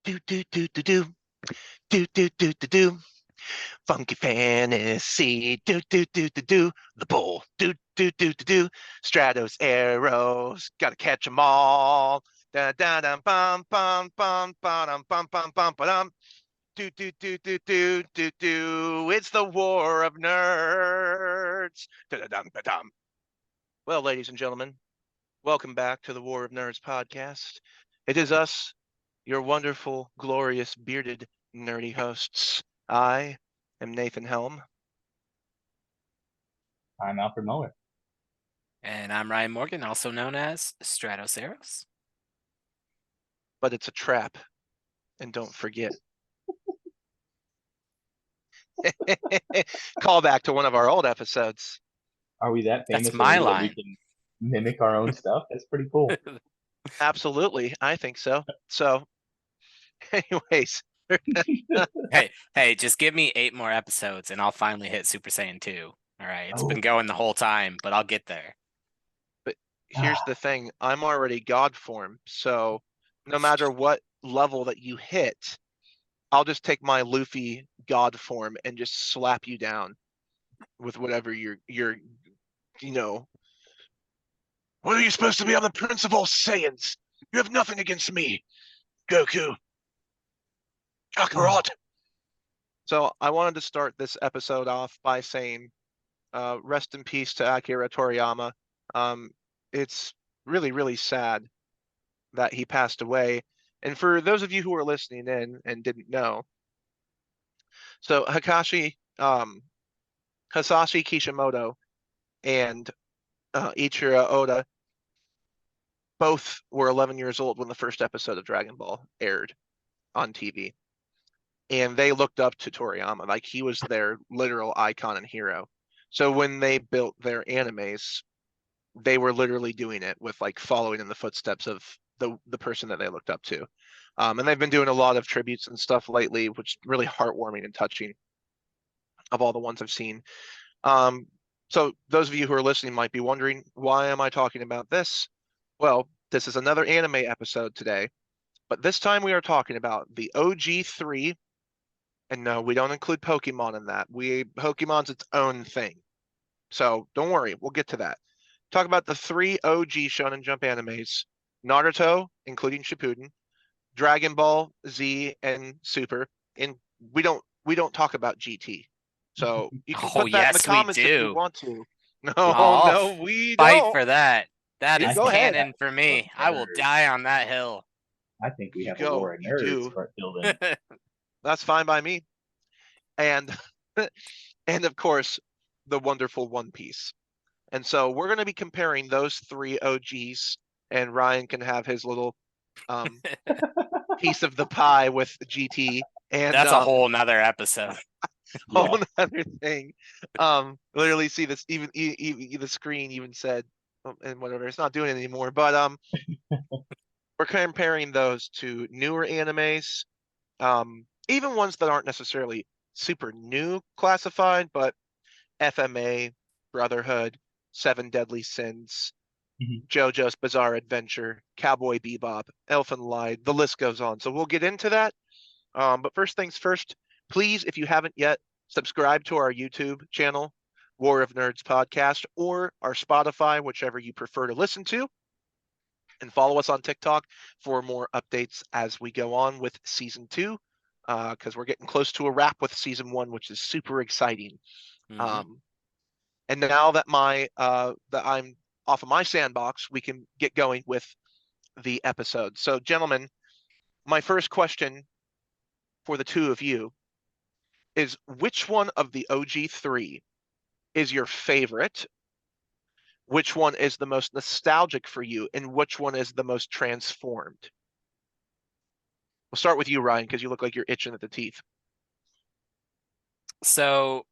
Do do do do do do do do do do. Funky fantasy. Do do do do do. The bull. Do do do do do. Stratos arrows. Gotta catch 'em all. Da da da bum bum bum bum bum bum bum bum. Do do do do do do do. It's the war of nerds. Da da dum da dum. Well, ladies and gentlemen, welcome back to the War of Nerds podcast. It is us, your wonderful, glorious, bearded, nerdy hosts. I am Nathan Helm. I'm Alfred Muller. And I'm Ryan Morgan, also known as Stratos. But it's a trap. And don't forget. Call back to one of our old episodes. Are we that famous That's my already that we line. can mimic our own stuff? That's pretty cool. Absolutely. I think so. So, anyways. Hey, just give me 8 more episodes and I'll finally hit Super Saiyan 2. All right. It's been going the whole time, but I'll get there. But here's the thing. I'm already God form. So no matter what level that you hit, I'll just take my Luffy God form and just slap you down with whatever you're what are you supposed to be? I'm the Prince of all Saiyans. You have nothing against me, Goku. Kakarot. So I wanted to start this episode off by saying, rest in peace to Akira Toriyama. It's really, really sad that he passed away. And for those of you who are listening in and didn't know, so Hisashi Kishimoto and Ichiro Oda both were 11 years old when the first episode of Dragon Ball aired on TV. And they looked up to Toriyama, like he was their literal icon and hero. So when they built their animes, they were literally doing it with like following in the footsteps of the person that they looked up to. And they've been doing a lot of tributes and stuff lately, which is really heartwarming and touching of all the ones I've seen. So those of you who are listening might be wondering, why am I talking about this? Well, this is another anime episode today, but this time we are talking about the OG3. And no, we don't include Pokemon in that. Pokemon's its own thing. So don't worry, we'll get to that. Talk about the 3 OG Shonen Jump animes: Naruto, including Shippuden, Dragon Ball Z, and Super. And we don't talk about GT. So you can put that in the comments if you want to. No, we fight don't. For that. That is Go ahead. canon for me. I will die on that hill. I think we have a war of nerds start building. That's fine by me. And of course, the wonderful One Piece. And so we're going to be comparing those 3 OGs, and Ryan can have his little piece of the pie with GT. And that's a whole nother episode. Whole nother thing. Literally see this, even the screen even said, and whatever, it's not doing it anymore. But we're comparing those to newer animes, even ones that aren't necessarily super new classified, but FMA, Brotherhood, Seven Deadly Sins, JoJo's Bizarre Adventure, Cowboy Bebop, Elfen Lied, the list goes on. So we'll get into that. But first things first, please, if you haven't yet, subscribe to our YouTube channel, War of Nerds Podcast, or our Spotify, whichever you prefer to listen to. And follow us on TikTok for more updates as we go on with Season 2, because we're getting close to a wrap with Season 1, which is super exciting. And now that that I'm off of my sandbox, we can get going with the episode. So, gentlemen, my first question for the 2 of you is, which one of the OG3 is your favorite? Which one is the most nostalgic for you? And which one is the most transformed? We'll start with you, Ryan, because you look like you're itching at the teeth. So,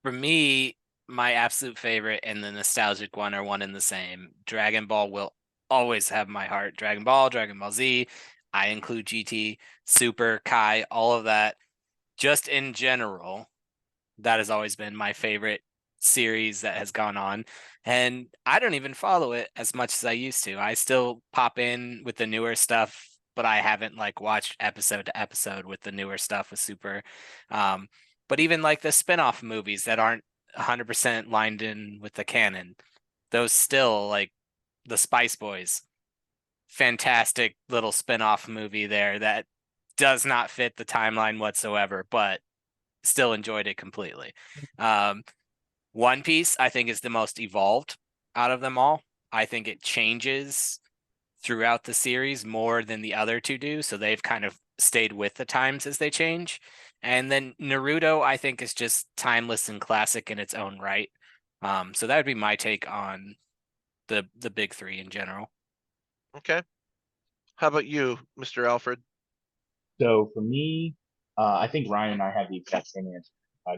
for me, my absolute favorite and the nostalgic one are one and the same. Dragon Ball will always have my heart. Dragon Ball Z, I include GT, Super, Kai, all of that. Just in general, that has always been my favorite series that has gone on. And I don't even follow it as much as I used to. I still pop in with the newer stuff but I haven't like watched episode to episode with the newer stuff with Super. But even like the spin-off movies that aren't 100% lined in with the canon, those still like the Spice Boys, fantastic little spin-off movie there that does not fit the timeline whatsoever, but still enjoyed it completely. One Piece, I think, is the most evolved out of them all. I think it changes throughout the series more than the other two do, so they've kind of stayed with the times as they change. And then Naruto, I think, is just timeless and classic in its own right. So that would be my take on the big three in general. Okay. How about you, Mr. Alfred? So for me, I think Ryan and I have the exact same answer.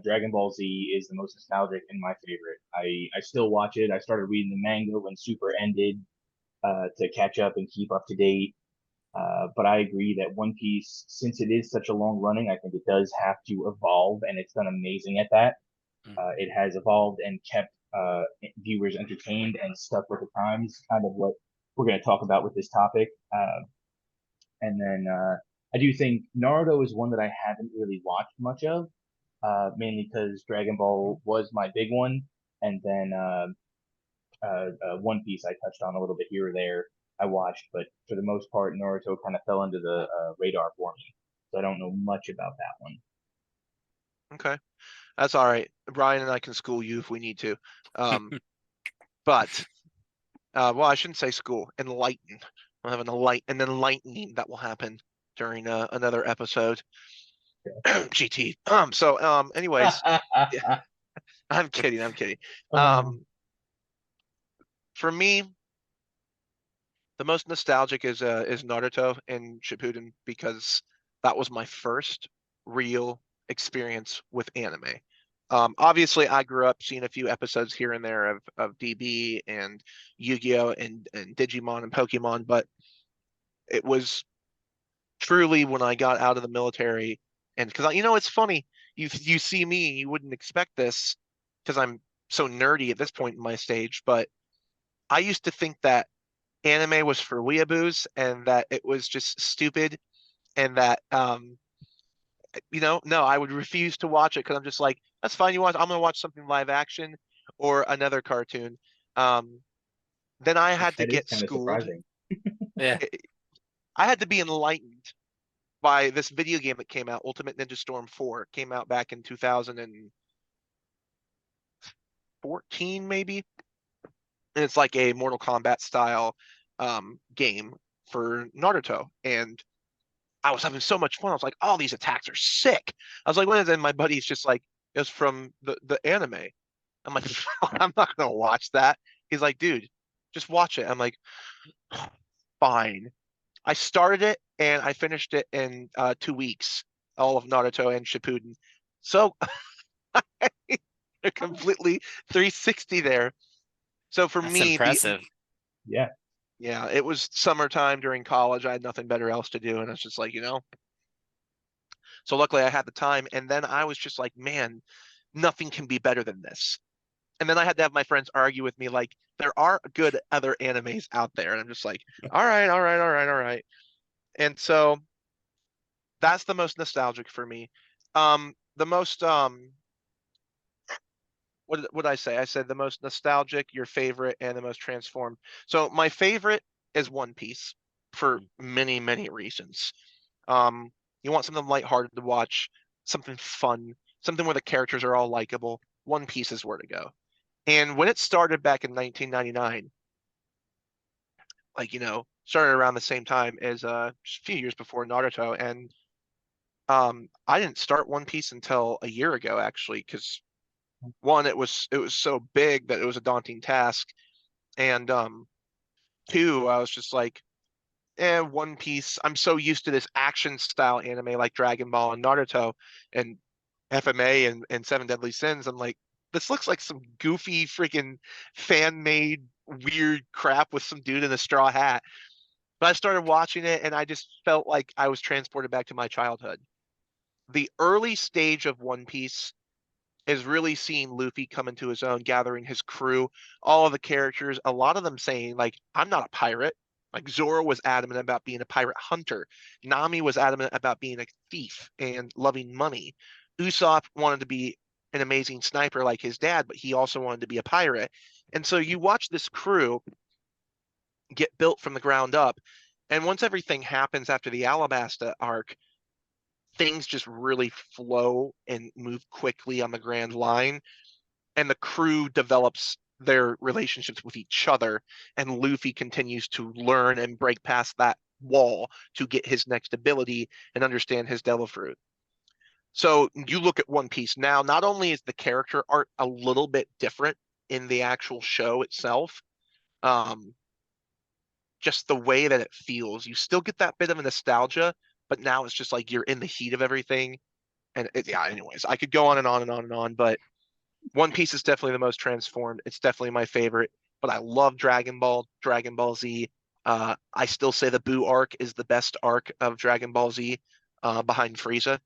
Dragon Ball Z is the most nostalgic and my favorite. I still watch it. I started reading the manga when Super ended to catch up and keep up to date. But I agree that One Piece, since it is such a long running, I think it does have to evolve, and it's done amazing at that. It has evolved and kept viewers entertained and stuck with the times, kind of what we're going to talk about with this topic. And then I do think Naruto is one that I haven't really watched much of, mainly because Dragon Ball was my big one, and then One Piece I touched on a little bit here or there. I watched, but for the most part, Naruto kind of fell under the radar for me, so I don't know much about that one. Okay, that's all right. Brian and I can school you if we need to. But well, I shouldn't say school. Enlighten. We'll have an enlightening that will happen during another episode. GT. Anyways, yeah, I'm kidding. I'm kidding. For me, the most nostalgic is Naruto and Shippuden because that was my first real experience with anime. Obviously, I grew up seeing a few episodes here and there of DB and Yu-Gi-Oh and Digimon and Pokemon, but it was truly when I got out of the military, and because it's funny, you see me, you wouldn't expect this because I'm so nerdy at this point in my stage, but I used to think that anime was for weeaboos and that it was just stupid and that no, I would refuse to watch it because I'm just like, that's fine, I'm gonna watch something live action or another cartoon. Then I had to That is get kind of schooled. surprising. Yeah. I had to be enlightened by this video game that came out, Ultimate Ninja Storm 4, came out back in 2014 maybe. And it's like a Mortal Kombat style game for Naruto. And I was having so much fun. I was like, oh, these attacks are sick. I was like, when? And then my buddy's just like, it's from the anime. I'm like, I'm not gonna watch that. He's like, dude, just watch it. I'm like, fine. I started it and I finished it in 2 weeks, all of Naruto and Shippuden. So they're completely 360 there. So for That's me, impressive. Yeah. yeah, it was summertime during college. I had nothing better else to do, and I was just like, So luckily I had the time, and then I was just like, man, nothing can be better than this. And then I had to have my friends argue with me, like, there are good other animes out there, and I'm just like, all right, all right, all right, all right. And so that's the most nostalgic for me. The most what did I say? I said the most nostalgic, your favorite, and the most transformed. So my favorite is One Piece for many, many reasons. You want something lighthearted to watch, something fun, something where the characters are all likable. One Piece is where to go. And when it started back in 1999, like started around the same time as just a few years before Naruto, and I didn't start One Piece until a year ago actually, because one, it was so big that it was a daunting task, and two, I was just like, One Piece. I'm so used to this action style anime like Dragon Ball and Naruto and FMA and Seven Deadly Sins. I'm like, this looks like some goofy freaking fan made weird crap with some dude in a straw hat. But I started watching it and I just felt like I was transported back to my childhood. The early stage of One Piece is really seeing Luffy come into his own, gathering his crew, all of the characters, a lot of them saying, like, I'm not a pirate. Like Zoro was adamant about being a pirate hunter. Nami was adamant about being a thief and loving money. Usopp wanted to be an amazing sniper like his dad, but he also wanted to be a pirate. And so you watch this crew get built from the ground up. And once everything happens after the Alabasta arc, things just really flow and move quickly on the Grand Line. And the crew develops their relationships with each other. And Luffy continues to learn and break past that wall to get his next ability and understand his Devil Fruit. So you look at One Piece now, not only is the character art a little bit different in the actual show itself, um, just the way that it feels. You still get that bit of a nostalgia, but now it's just like you're in the heat of everything. And yeah, anyways, I could go on and on and on and on, but One Piece is definitely the most transformed. It's definitely my favorite, but I love Dragon Ball, Dragon Ball Z. I still say the Boo arc is the best arc of Dragon Ball Z, behind Frieza.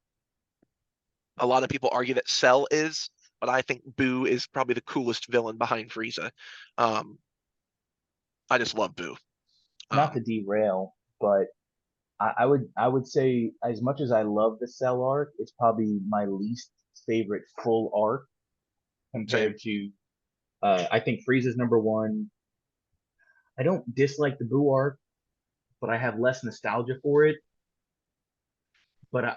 A lot of people argue that Cell is, but I think Boo is probably the coolest villain behind Frieza. Um, I just love Boo. Not to derail, but I would say as much as I love the Cell arc, it's probably my least favorite full arc Same. compared to I think Frieza's number one. I don't dislike the Boo arc, but I have less nostalgia for it. But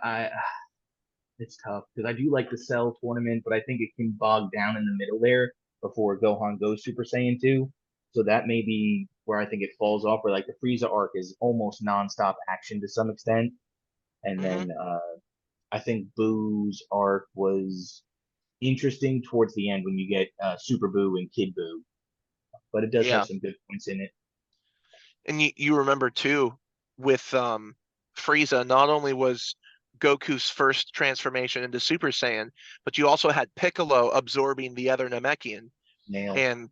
it's tough because I do like the Cell tournament, but I think it can bog down in the middle there before Gohan goes Super Saiyan 2. So that may be where I think it falls off, where like the Frieza arc is almost nonstop action to some extent. And Hmm. then I think Boo's arc was interesting towards the end when you get Super Boo and Kid Boo, but it does have Yeah. some good points in it. And you remember too with Frieza, not only was Goku's first transformation into Super Saiyan, but you also had Piccolo absorbing the other Namekian. Nail. And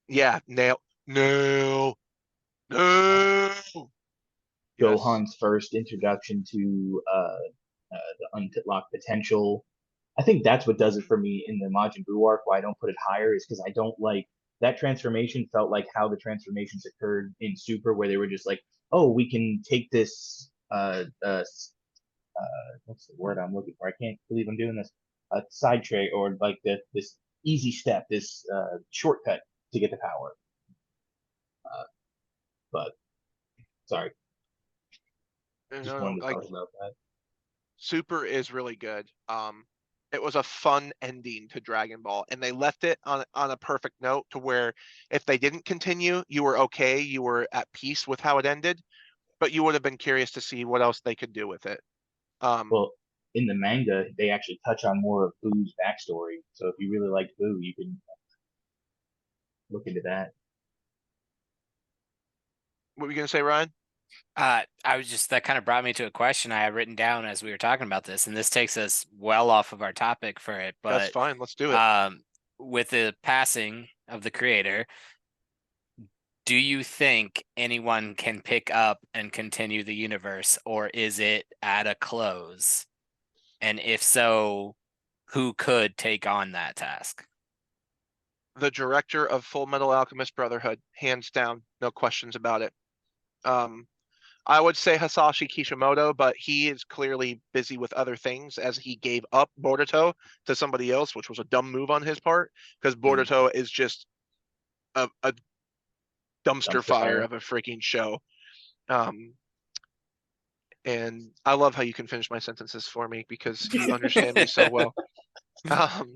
yeah, nail, no. Yes. Gohan's first introduction to the unlocked potential. I think that's what does it Mhm. for me in the Majin Buu arc. Why I don't put it higher is because I don't like that transformation. Felt like how the transformations occurred in Super, where they were just like, "Oh, we can take this what's the word I'm looking for? I can't believe I'm doing this. A side tray or like this easy step, this shortcut to get the power." Uh, but sorry, No, just no, wanted to like talk about that. Super is really good. It was a fun ending to Dragon Ball, and they left it on a perfect note to where if they didn't continue, you were okay, you were at peace with how it ended, but you would have been curious to see what else they could do with it. Um, Well, in the manga, they actually touch on more of Boo's backstory. So if you really liked Boo, you can look into that. what were you gonna say, Ryan? I was just that kind of brought me to a question I had written down as we were talking about this, and this takes us well off of our topic for it. That's But fine. Let's do it. um, with the passing of the creator, do you think anyone can pick up and continue the universe, or is it at a close? And if so, who could take on that task? The director of Full Metal Alchemist Brotherhood, hands down, no questions about it. Um, I would say Hasashi Kishimoto, but he is clearly busy with other things as he gave up Boruto to somebody else, which was a dumb move on his part because Mm, Boruto is just a dumpster dumpster fire fire. of a freaking show. Um, and I love how you can finish my sentences for me because you understand me so well. Um,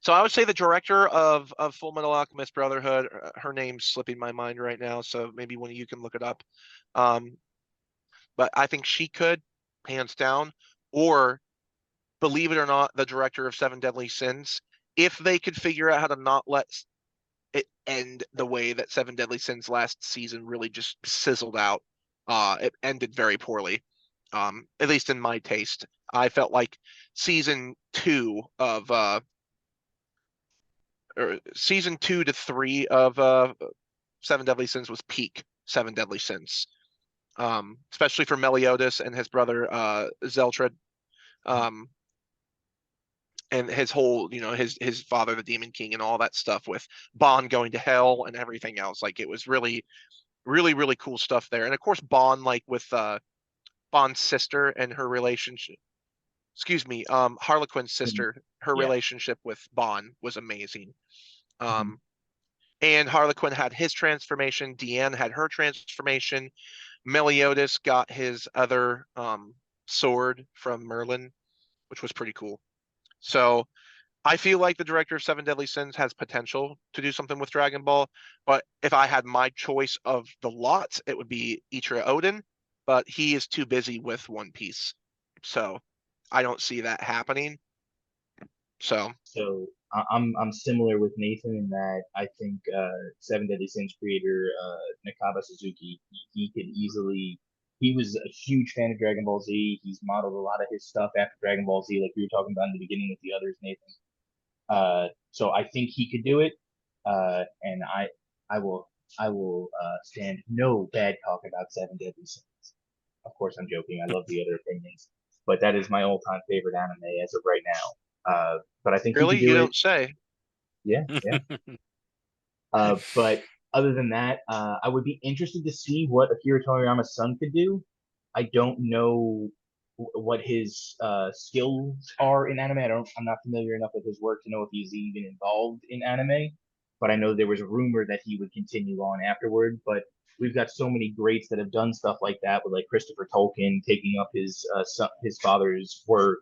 so I would say the director of Full Metal Alchemist Brotherhood, her name's slipping my mind right now, so maybe one of you can look it up. Um, but I think she could, hands down, or believe it or not, the director of Seven Deadly Sins, if they could figure out how to not let it end the way that Seven Deadly Sins last season really just sizzled out. It ended very poorly. At least in my taste. I felt like season two of or season 2 to 3 of Seven Deadly Sins was peak Seven Deadly Sins. Especially for Meliodas and his brother Zeltred. Um, and his whole, his father, the Demon King, and all that stuff with Bond going to hell and everything else. Like it was really really, really cool stuff there. And of course, Bond, like with Bond's sister and her relationship. Excuse me, Harley Quinn's Mhm. sister, her Yeah. relationship with Bond was amazing. Mhm. And Harley Quinn had his transformation. Deanne had her transformation. Meliodas got his other sword from Merlin, which was pretty cool. So I feel like the director of Seven Deadly Sins has potential to do something with Dragon Ball, but if I had my choice of the lot, it would be Ichiro Oden, but he is too busy with One Piece. So I don't see that happening. So So I'm similar with Nathan in that I think Seven Deadly Sins creator Nakaba Suzuki he could easily he was a huge fan of Dragon Ball Z. He's modeled a lot of his stuff after Dragon Ball Z, like we were talking about in the beginning with the others, Nathan. So I think he could do it, and I will stand no bad talk about Seven Deadly Sins. Of course, I'm joking. I love the other opinions, but that is my all-time favorite anime as of right now. But I think he really, could you do it. don't say. Yeah, yeah. But other than that, I would be interested to see what Akira Toriyama's son could do. I don't know what his skills are in anime. I'm not familiar enough with his work to know if he's even involved in anime. But I know there was a rumor that he would continue on afterward. But we've got so many greats that have done stuff like that, with like Christopher Tolkien taking up his father's work.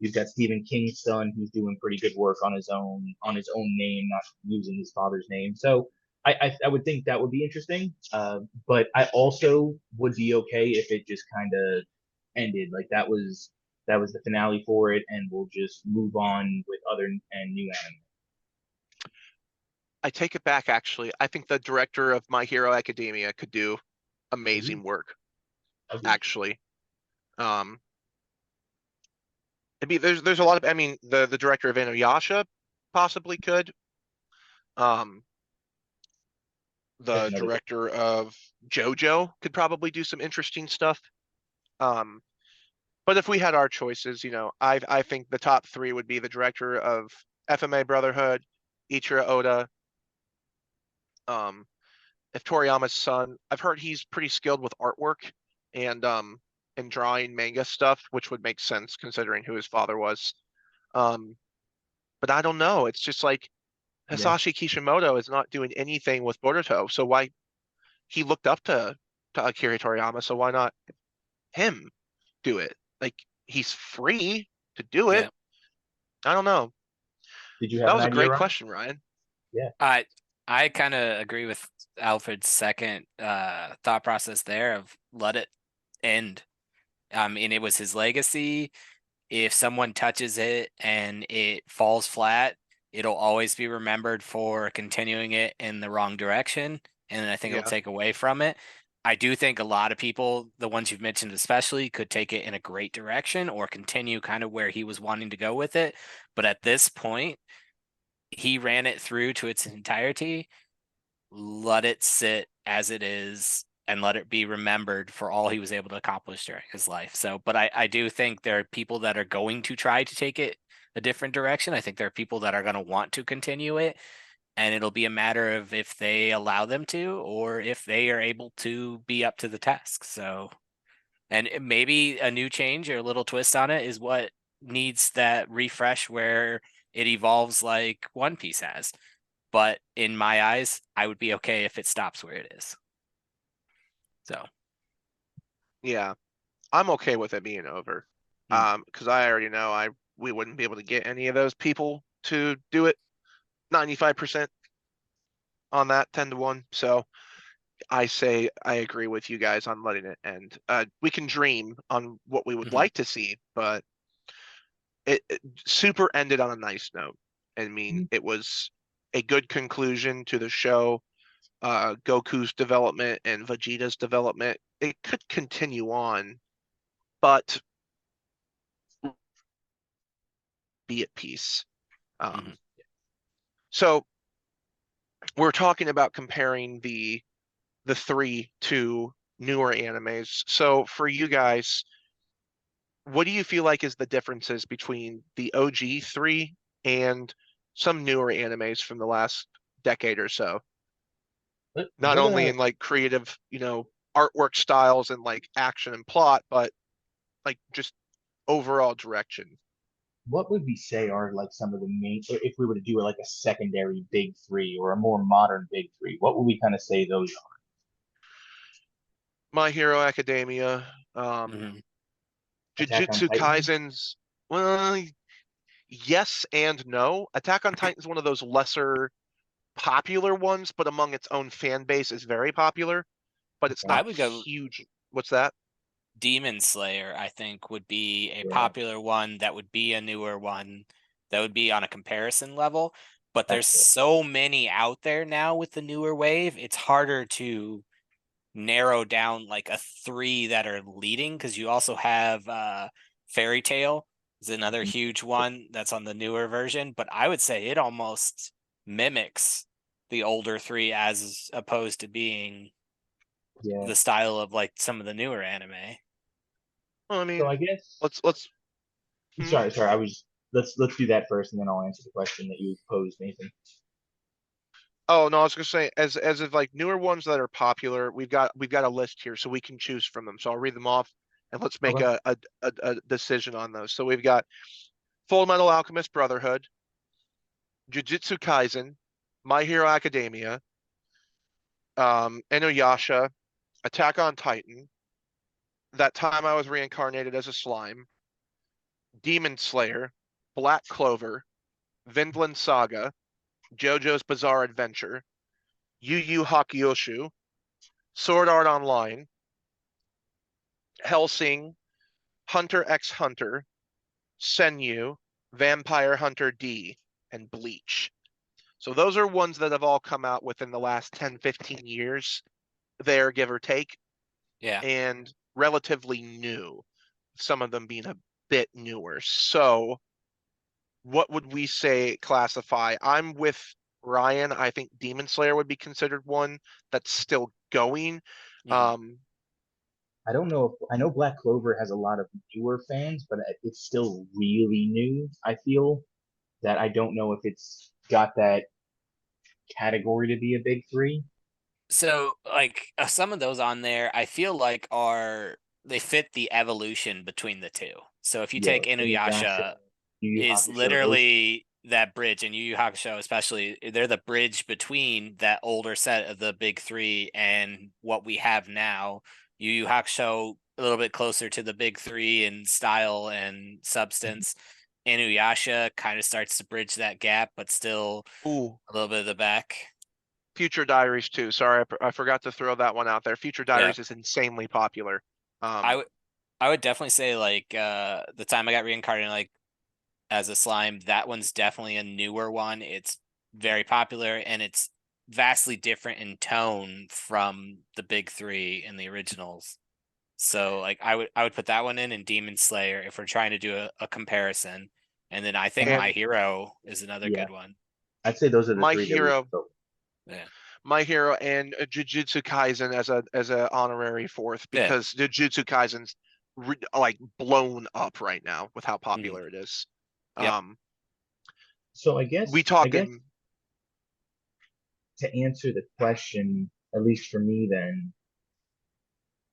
You've got Stephen King's son who's doing pretty good work on his own name, not using his father's name. So I would think that would be interesting. But I also would be okay if it just kind of ended. Like that was the finale for it, and we'll just move on with other and new anime. I take it back, actually. I think the director of My Hero Academia could do Agreed. amazing work, Agreed. actually. Um, there's a lot of, I mean, the director of Inuyasha possibly could. Um, That's the another good. director of JoJo could probably do some interesting stuff. Um, but if we had our choices, I think the top three would be the director of FMA Brotherhood, Ichiro Oda. Um, if Toriyama's son, I've heard he's pretty skilled with artwork and drawing manga stuff, which would make sense considering who his father was. Um, but I don't know. It's just like Yeah. Hisashi Kishimoto is not doing anything with Boruto, so why he looked up to Akira Toriyama, so why not him do it? Like he's free to do it. Yeah. I don't know. Did you That have an was a idea, great Ryan? question, Ryan. Yeah. I kind of agree with Alfred's second thought process there of let it end. I mean, it was his legacy. If someone touches it and it falls flat, it'll always be remembered for continuing it in the wrong direction. And I think it'll Yeah, take away from it. I do think a lot of people, the ones you've mentioned especially, could take it in a great direction or continue kind of where he was wanting to go with it. But at this point, he ran it through to its entirety. Let it sit as it is and let it be remembered for all he was able to accomplish during his life. So, but I do think there are people that are going to try to take it a different direction. I think there are people that are going to want to continue it, and it'll be a matter of if they allow them to or if they are able to be up to the task. So, and maybe a new change or a little twist on it is what needs that refresh where it evolves like One Piece has. But in my eyes, I would be okay if it stops where it is. So, yeah. I'm okay with it being over. mm, Because I already know we wouldn't be able to get any of those people to do it 95% on that 10 to 1. So I say I agree with you guys on letting it end. We can dream on what we would mhm, like to see, but it super ended on a nice note. I mean, Mhm. it was a good conclusion to the show. Goku's development and Vegeta's development. It could continue on, but be at peace. mhm. Um, so we're talking about comparing the three to newer animes. So for you guys, what do you feel like is the differences between the OG three and some newer animes from the last decade or so? not What only in like creative, artwork styles and like action and plot, but like just overall direction. what would we say are like some of the main, if we were to do like a secondary big three or a more modern big three, what would we kind of say those are? My Hero Academia, Mhm. Attack on Jujutsu Titan? Kaisen's, well, yes and no. Attack on Titan is one of those lesser popular ones, but among its own fan base is very popular, but it's I not would go huge. What's that? Demon Slayer, I think, would be a Yeah, popular one that would be a newer one that would be on a comparison level. But that's there's fair. so many out there now with the newer wave, it's harder to narrow down like a three that are leading because you also have Fairy Tale is another Mhm. huge one that's on the newer version, but I would say it almost mimics the older three as opposed to being Yeah. the style of like some of the newer anime. Well, I So mean, I guess, let's. Hmm? sorry, I was, let's do that first and then I'll answer the question that you posed, Nathan. Oh no, I was gonna say as of like newer ones that are popular, we've got a list here, so we can choose from them. So I'll read them off, and let's make Okay. a decision on those. So we've got Full Metal Alchemist Brotherhood, Jujutsu Kaisen, My Hero Academia, Inuyasha, Attack on Titan, That Time I Was Reincarnated as a Slime, Demon Slayer, Black Clover, Vinland Saga, JoJo's Bizarre Adventure, Yu Yu Hakusho, Sword Art Online, Hellsing, Hunter x Hunter, Senyu, Vampire Hunter D, and Bleach. So those are ones that have all come out within the last 10, 15 years, there, give or take, Yeah. and relatively new, some of them being a bit newer. So what would we say classify? I'm with Ryan. I think Demon Slayer would be considered one that's still going. Mhm. Um, I don't know if, I know Black Clover has a lot of newer fans, but it's still really new. I feel that I don't know if it's got that category to be a big three. So, like some of those on there, I feel like are they fit the evolution between the two. So if you Yeah, take like Inuyasha, Inuyasha, Yu Yu is Hakusho, those. literally that bridge, and Yu Yu Hakusho especially, they're the bridge between that older set of the big three and what we have now. Yu Yu Hakusho a little bit closer to the big three in style and substance. Inuyasha kind of starts to bridge that gap, but still ooh, a little bit of the back. Future Diaries too. Sorry, I forgot to throw that one out there. Future Yeah, Diaries is insanely popular. I Um, would I would definitely say like the time I got reincarnated like as a slime, that one's definitely a newer one. It's very popular and it's vastly different in tone from the big three in the originals. So like I would put that one in and Demon Slayer if we're trying to do a comparison. And then I think And My and Hero is another yeah, good one. I'd say those are the My three that we Hero, spoke. Yeah. My Hero, and Jujutsu Kaisen as a honorary fourth Yeah. because Jujutsu Kaisen's like blown up right now with how Mhm. popular it is. Yep. Um, So we I guess talking, to answer the question, at least for me, then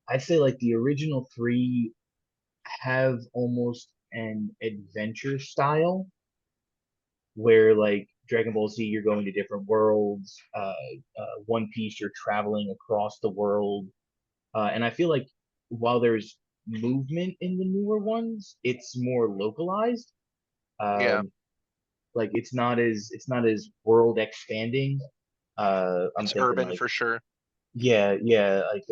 I'd say like the original three have almost an adventure style where like Dragon Ball Z, you're going to different worlds. One Piece, you're traveling across the world. And I feel like while there's movement in the newer ones, it's more localized. yeah, Um, like it's not as world expanding. I'm it's thinking urban like for sure. yeah, like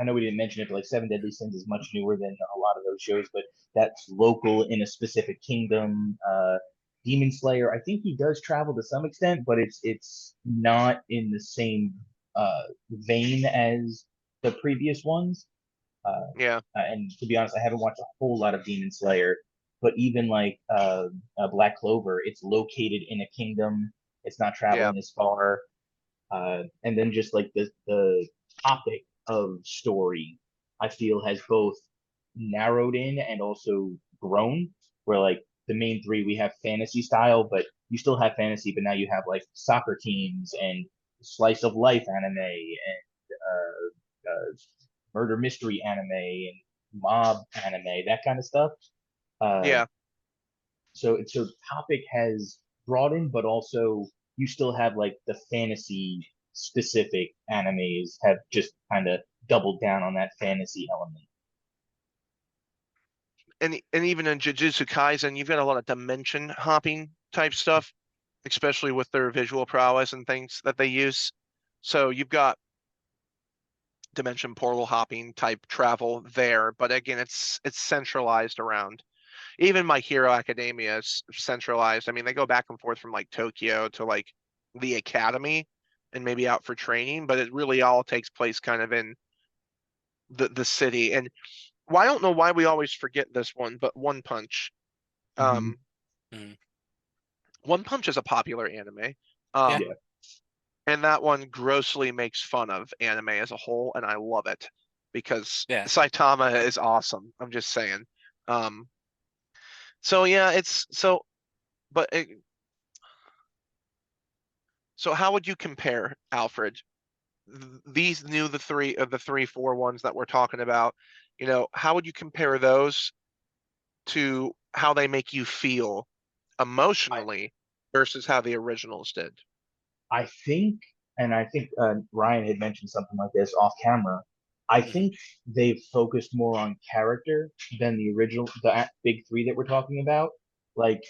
I know we didn't mention it, but like Seven Deadly Sins is much newer than a lot of those shows, but that's local in a specific kingdom. Demon Slayer, I think he does travel to some extent, but it's not in the same vein as the previous ones. Yeah, And to be honest, I haven't watched a whole lot of Demon Slayer, but even like Black Clover, it's located in a kingdom. It's not yeah, traveling as far, and then just like the topic of story, I feel has both narrowed in and also grown. Where like the main three, we have fantasy style, but you still have fantasy, but now you have like soccer teams and slice of life anime and murder mystery anime and mob anime, that kind of stuff. Uh, Yeah. so topic has broadened, but also you still have like the fantasy specific animes have just kind of doubled down on that fantasy element. And even in Jujutsu Kaisen, you've got a lot of dimension hopping type stuff, especially with their visual prowess and things that they use. So you've got dimension portal hopping type travel there, but again, it's centralized around. Even My Hero Academia is centralized. I mean, they go back and forth from like Tokyo to like the academy and maybe out for training, but it really all takes place kind of in the city. And well, I don't know why we always forget this one, but One Punch. Mm-hmm. Um, Mhm. One Punch is a popular anime. Yeah. Yeah. And that one grossly makes fun of anime as a whole, and I love it because Yeah. Saitama is awesome. I'm just saying. Um, so yeah, it's so, but so how would you compare, Alfred? These new the three of the three, four ones that we're talking about, how would you compare those to how they make you feel I, emotionally versus how the originals did? I think, and I think Ryan had mentioned something like this off camera. I Mhm. think they've focused more on character than the original, the big three that we're talking about. Like,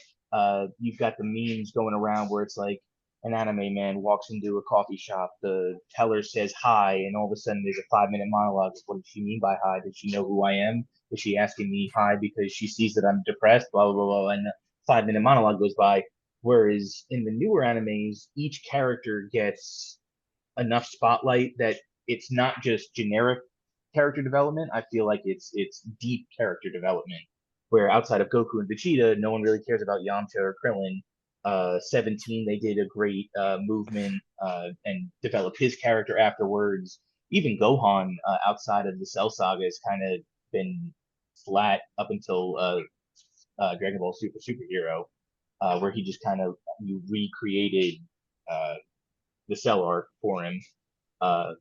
you've got the memes going around where it's like an anime man walks into a coffee shop, the teller says hi, and all of a sudden there's a 5 minute monologue. What does she mean by hi? Does she know who I am? Is she asking me hi because she sees that I'm depressed? Blah blah blah blah. And a 5 minute monologue goes by. Whereas in the newer animes, each character gets enough spotlight that it's not just generic character development. I feel like it's deep character development. Where outside of Goku and Vegeta, no one really cares about Yamcha or Krillin. 17, they did a great movement and developed his character afterwards. Even Gohan, outside of the Cell Saga, has kind of been flat up until Dragon Ball Super Superhero, where he just kind of you recreated uh, the Cell arc for him. Uh,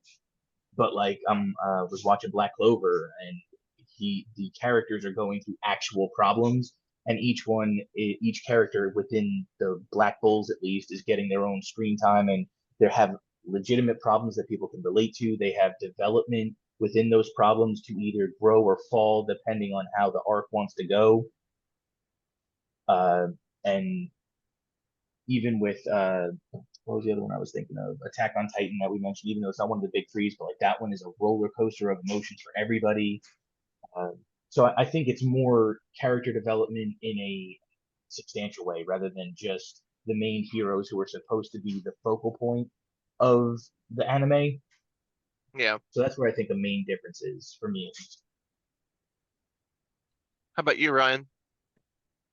but like was watching Black Clover, and the characters are going through actual problems, and each character within the Black Bulls at least is getting their own screen time, and they have legitimate problems that people can relate to. They have development within those problems to either grow or fall depending on how the arc wants to go. And even with what was the other one I was thinking of? Attack on Titan that we mentioned, even though it's not one of the big threes, but like that one is a roller coaster of emotions for everybody. Uh, so I think it's more character development in a substantial way rather than just the main heroes who are supposed to be the focal point of the anime. Yeah. So that's where I think the main difference is for me. How about you, Ryan?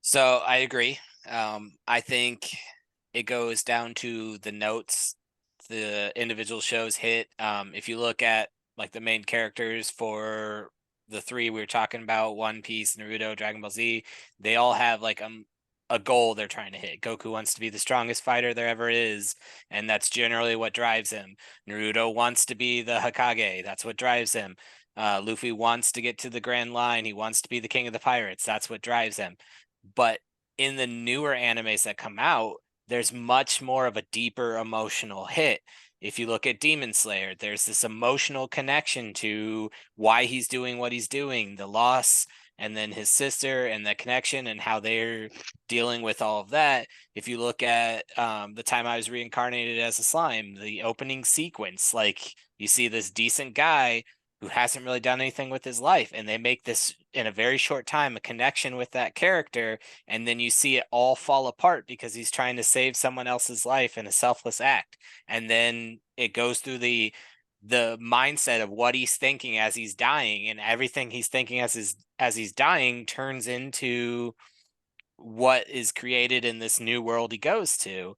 So I agree. I think it goes down to the notes the individual shows hit. If you look at like the main characters for the three we were talking about, One Piece, Naruto, Dragon Ball Z, they all have like a goal they're trying to hit. Goku wants to be the strongest fighter there ever is, and that's generally what drives him. Naruto wants to be the Hokage, that's what drives him. Luffy wants to get to the Grand Line. He wants to be the king of the pirates. That's what drives him. But in the newer animes that come out, there's much more of a deeper emotional hit. If you look at Demon Slayer, there's this emotional connection to why he's doing what he's doing, the loss, and then his sister, and the connection, and how they're dealing with all of that. If you look at the time I was reincarnated as a slime, the opening sequence, like you see this decent guy who hasn't really done anything with his life, and they make this in a very short time a connection with that character, and then you see it all fall apart because he's trying to save someone else's life in a selfless act, and then it goes through the mindset of what he's thinking as he's dying, and everything he's thinking as he's dying turns into what is created in this new world he goes to.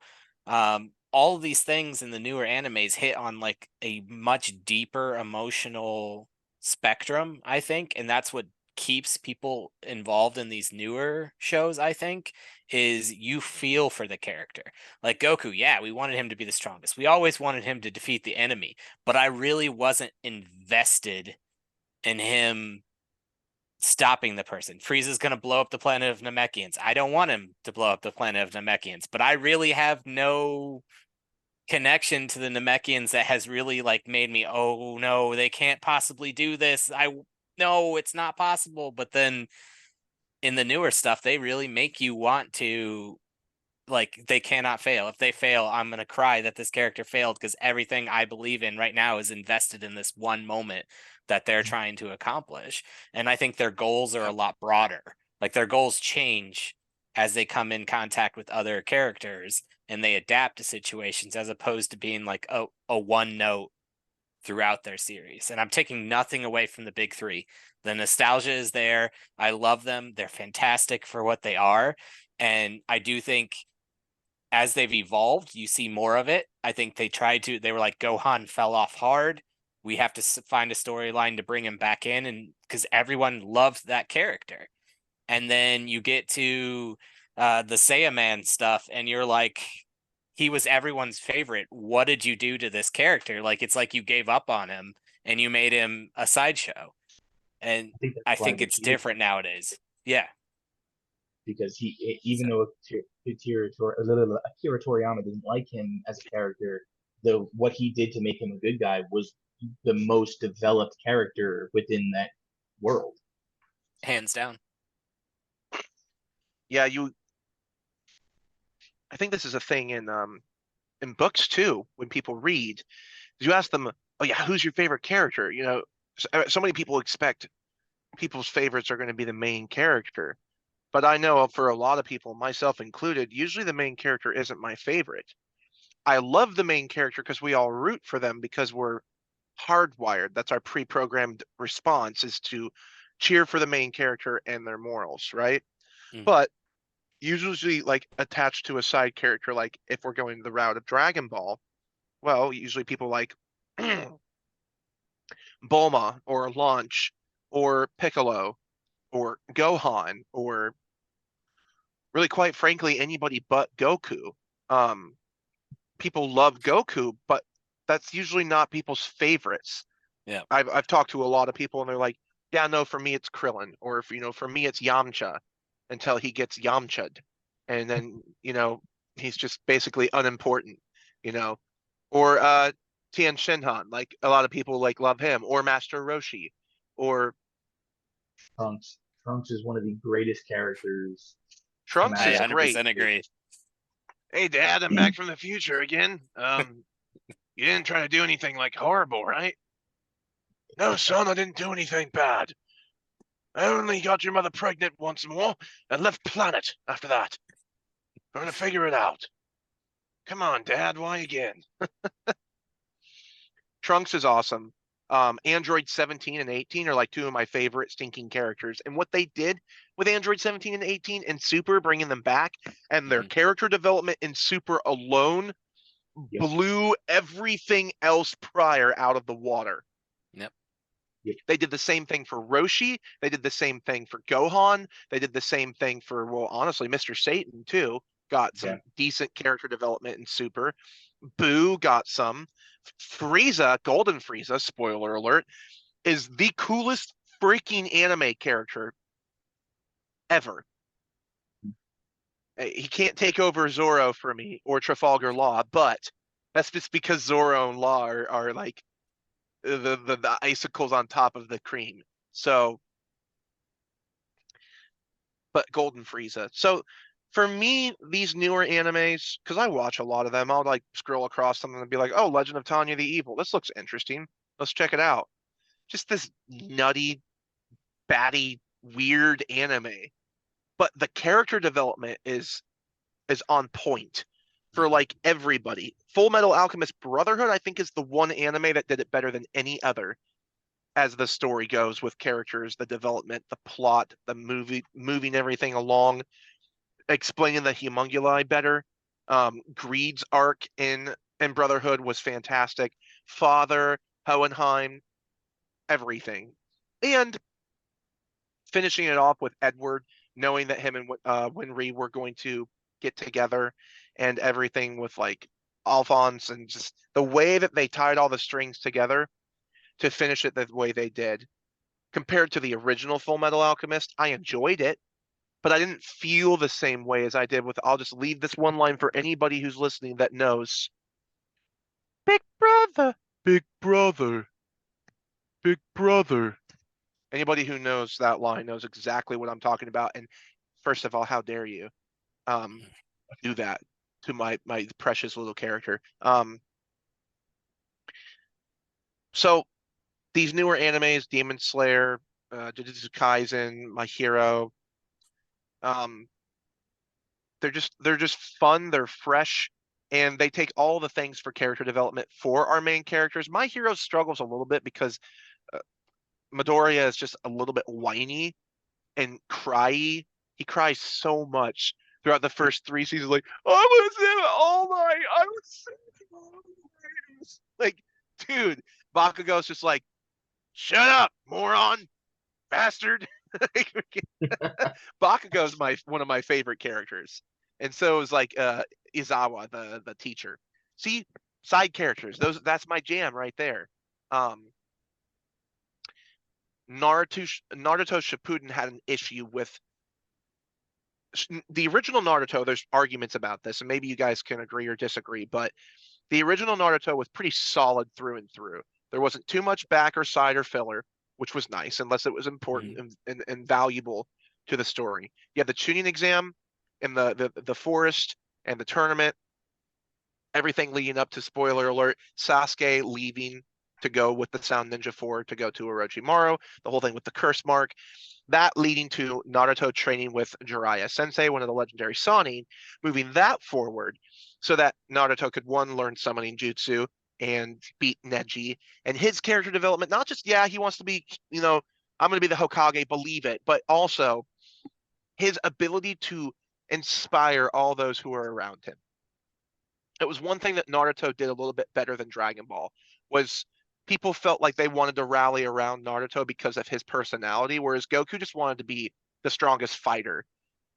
All of these things in the newer animes hit on like a much deeper emotional spectrum, I think, and that's what keeps people involved in these newer shows, I think, is you feel for the character. Like Goku, yeah, we wanted him to be the strongest. We always wanted him to defeat the enemy, but I really wasn't invested in him stopping the person. Frieza's going to blow up the planet of Namekians. I don't want him to blow up the planet of Namekians, but I really have no connection to the Namekians that has really like made me, oh no, they can't possibly do this. No, it's not possible. But then in the newer stuff, they really make you want to, like, they cannot fail. If they fail, I'm gonna cry that this character failed, because everything I believe in right now is invested in this one moment that they're trying to accomplish. And I think their goals are a lot broader. Like their goals change as they come in contact with other characters and they adapt to situations, as opposed to being like a one note throughout their series. And I'm taking nothing away from the big three. The nostalgia is there. I love them. They're fantastic for what they are. And I do think as they've evolved, you see more of it. I think they were like, Gohan fell off hard. We have to find a storyline to bring him back in. And because everyone loved that character. And then you get to the Saiyaman stuff, and you're like, he was everyone's favorite. What did you do to this character? Like, it's like you gave up on him and you made him a sideshow. And I think that's I why think they it's cheated different nowadays. Yeah. because even So, though Akira Toriyama didn't like him as a character, what he did to make him a good guy was the most developed character within that world. hands down. Yeah, I think this is a thing in books too, when people read. You ask them, oh yeah, who's your favorite character? You know, so many people expect people's favorites are going to be the main character. But I know for a lot of people, myself included, usually the main character isn't my favorite. I love the main character because we all root for them because we're hardwired. That's our pre-programmed response, is to cheer for the main character and their morals, right? Mhm. But usually like attached to a side character, like if we're going the route of Dragon Ball, well, usually people like Bulma or Launch or Piccolo or Gohan or really, quite frankly, anybody but Goku. Um, People love Goku, but that's usually not people's favorites. Yeah. I've talked to a lot of people and they're like, yeah, no, for me it's Krillin, or if for me it's Yamcha, until he gets Yamcha'd, and then he's just basically unimportant, you know, or Tien Shinhan, like a lot of people like love him, or Master Roshi, or Trunks. Trunks is one of the greatest characters to come Trunks out I of is that. 100% great. agree. Hey, Dad, I'm back from the future again. You didn't try to do anything like horrible, right? No, son, I didn't do anything bad. I only got your mother pregnant once more and left planet after that. We're gonna figure it out. Come on, Dad, why again? Trunks is awesome. Android 17 and 18 are like two of my favorite stinking characters. And what they did with Android 17 and 18 and Super, bringing them back, and their Mhm. character development in Super alone Yep. blew everything else prior out of the water. Yep. Yep. They did the same thing for Roshi. They did the same thing for Gohan. They did the same thing for, well, honestly, Mr. Satan too. Got Yeah. some decent character development in Super. Boo got some. Frieza, Golden Frieza, spoiler alert, is the coolest freaking anime character ever. He can't take over Zoro for me or Trafalgar Law, but that's just because Zoro and Law are like the icicles on top of the cream. So, but Golden Frieza. So for me, these newer animes, because I watch a lot of them, I'll like scroll across them and be like, oh, Legend of Tanya the Evil. This looks interesting. Let's check it out. Just this nutty, batty, weird anime. But the character development is on point for Mhm. like everybody. Full Metal Alchemist Brotherhood, I think, is the one anime that did it better than any other as the story goes, with characters, the development, the plot, the moving everything along, explaining the homunculi better. Greed's arc in Brotherhood was fantastic. Father, Hohenheim, everything. And finishing it off with Edward, knowing that him and Winry were going to get together, and everything with like Alphonse, and just the way that they tied all the strings together to finish it the way they did. Compared to the original Full Metal Alchemist, I enjoyed it, but I didn't feel the same way as I did with. I'll just leave this one line for anybody who's listening that knows. Big brother, big brother, big brother. Anybody who knows that line knows exactly what I'm talking about. And first of all, how dare you do that to my precious little character. So these newer animes, Demon Slayer, Jujutsu Kaisen, My Hero, they're just fun, they're fresh, and they take all the things for character development for our main characters. My Hero struggles a little bit because Midoriya is just a little bit whiny and cryy. He cries so much throughout the first 3 seasons, like, I was in all night, I was singing all night. Like, dude, Bakugo's just like, shut up, moron, bastard. Bakugo's one of my favorite characters, and so is like Izawa, the teacher. See, side characters, that's my jam right there. Naruto Shippuden had an issue with the original Naruto. There's arguments about this, and maybe you guys can agree or disagree, but the original Naruto was pretty solid through and through. There wasn't too much back or side or filler, which was nice, unless it was important and valuable to the story. You had the tuning exam and the forest and the tournament, everything leading up to, spoiler alert, Sasuke leaving to go with the Sound Ninja 4 to go to Orochimaru, the whole thing with the curse mark, that leading to Naruto training with Jiraiya Sensei, one of the legendary Sannin, moving that forward so that Naruto could, one, learn summoning jutsu and beat Neji, and his character development, not just, yeah, he wants to be, I'm going to be the Hokage, believe it, but also his ability to inspire all those who are around him. It was one thing that Naruto did a little bit better than Dragon Ball, was people felt like they wanted to rally around Naruto because of his personality, whereas Goku just wanted to be the strongest fighter.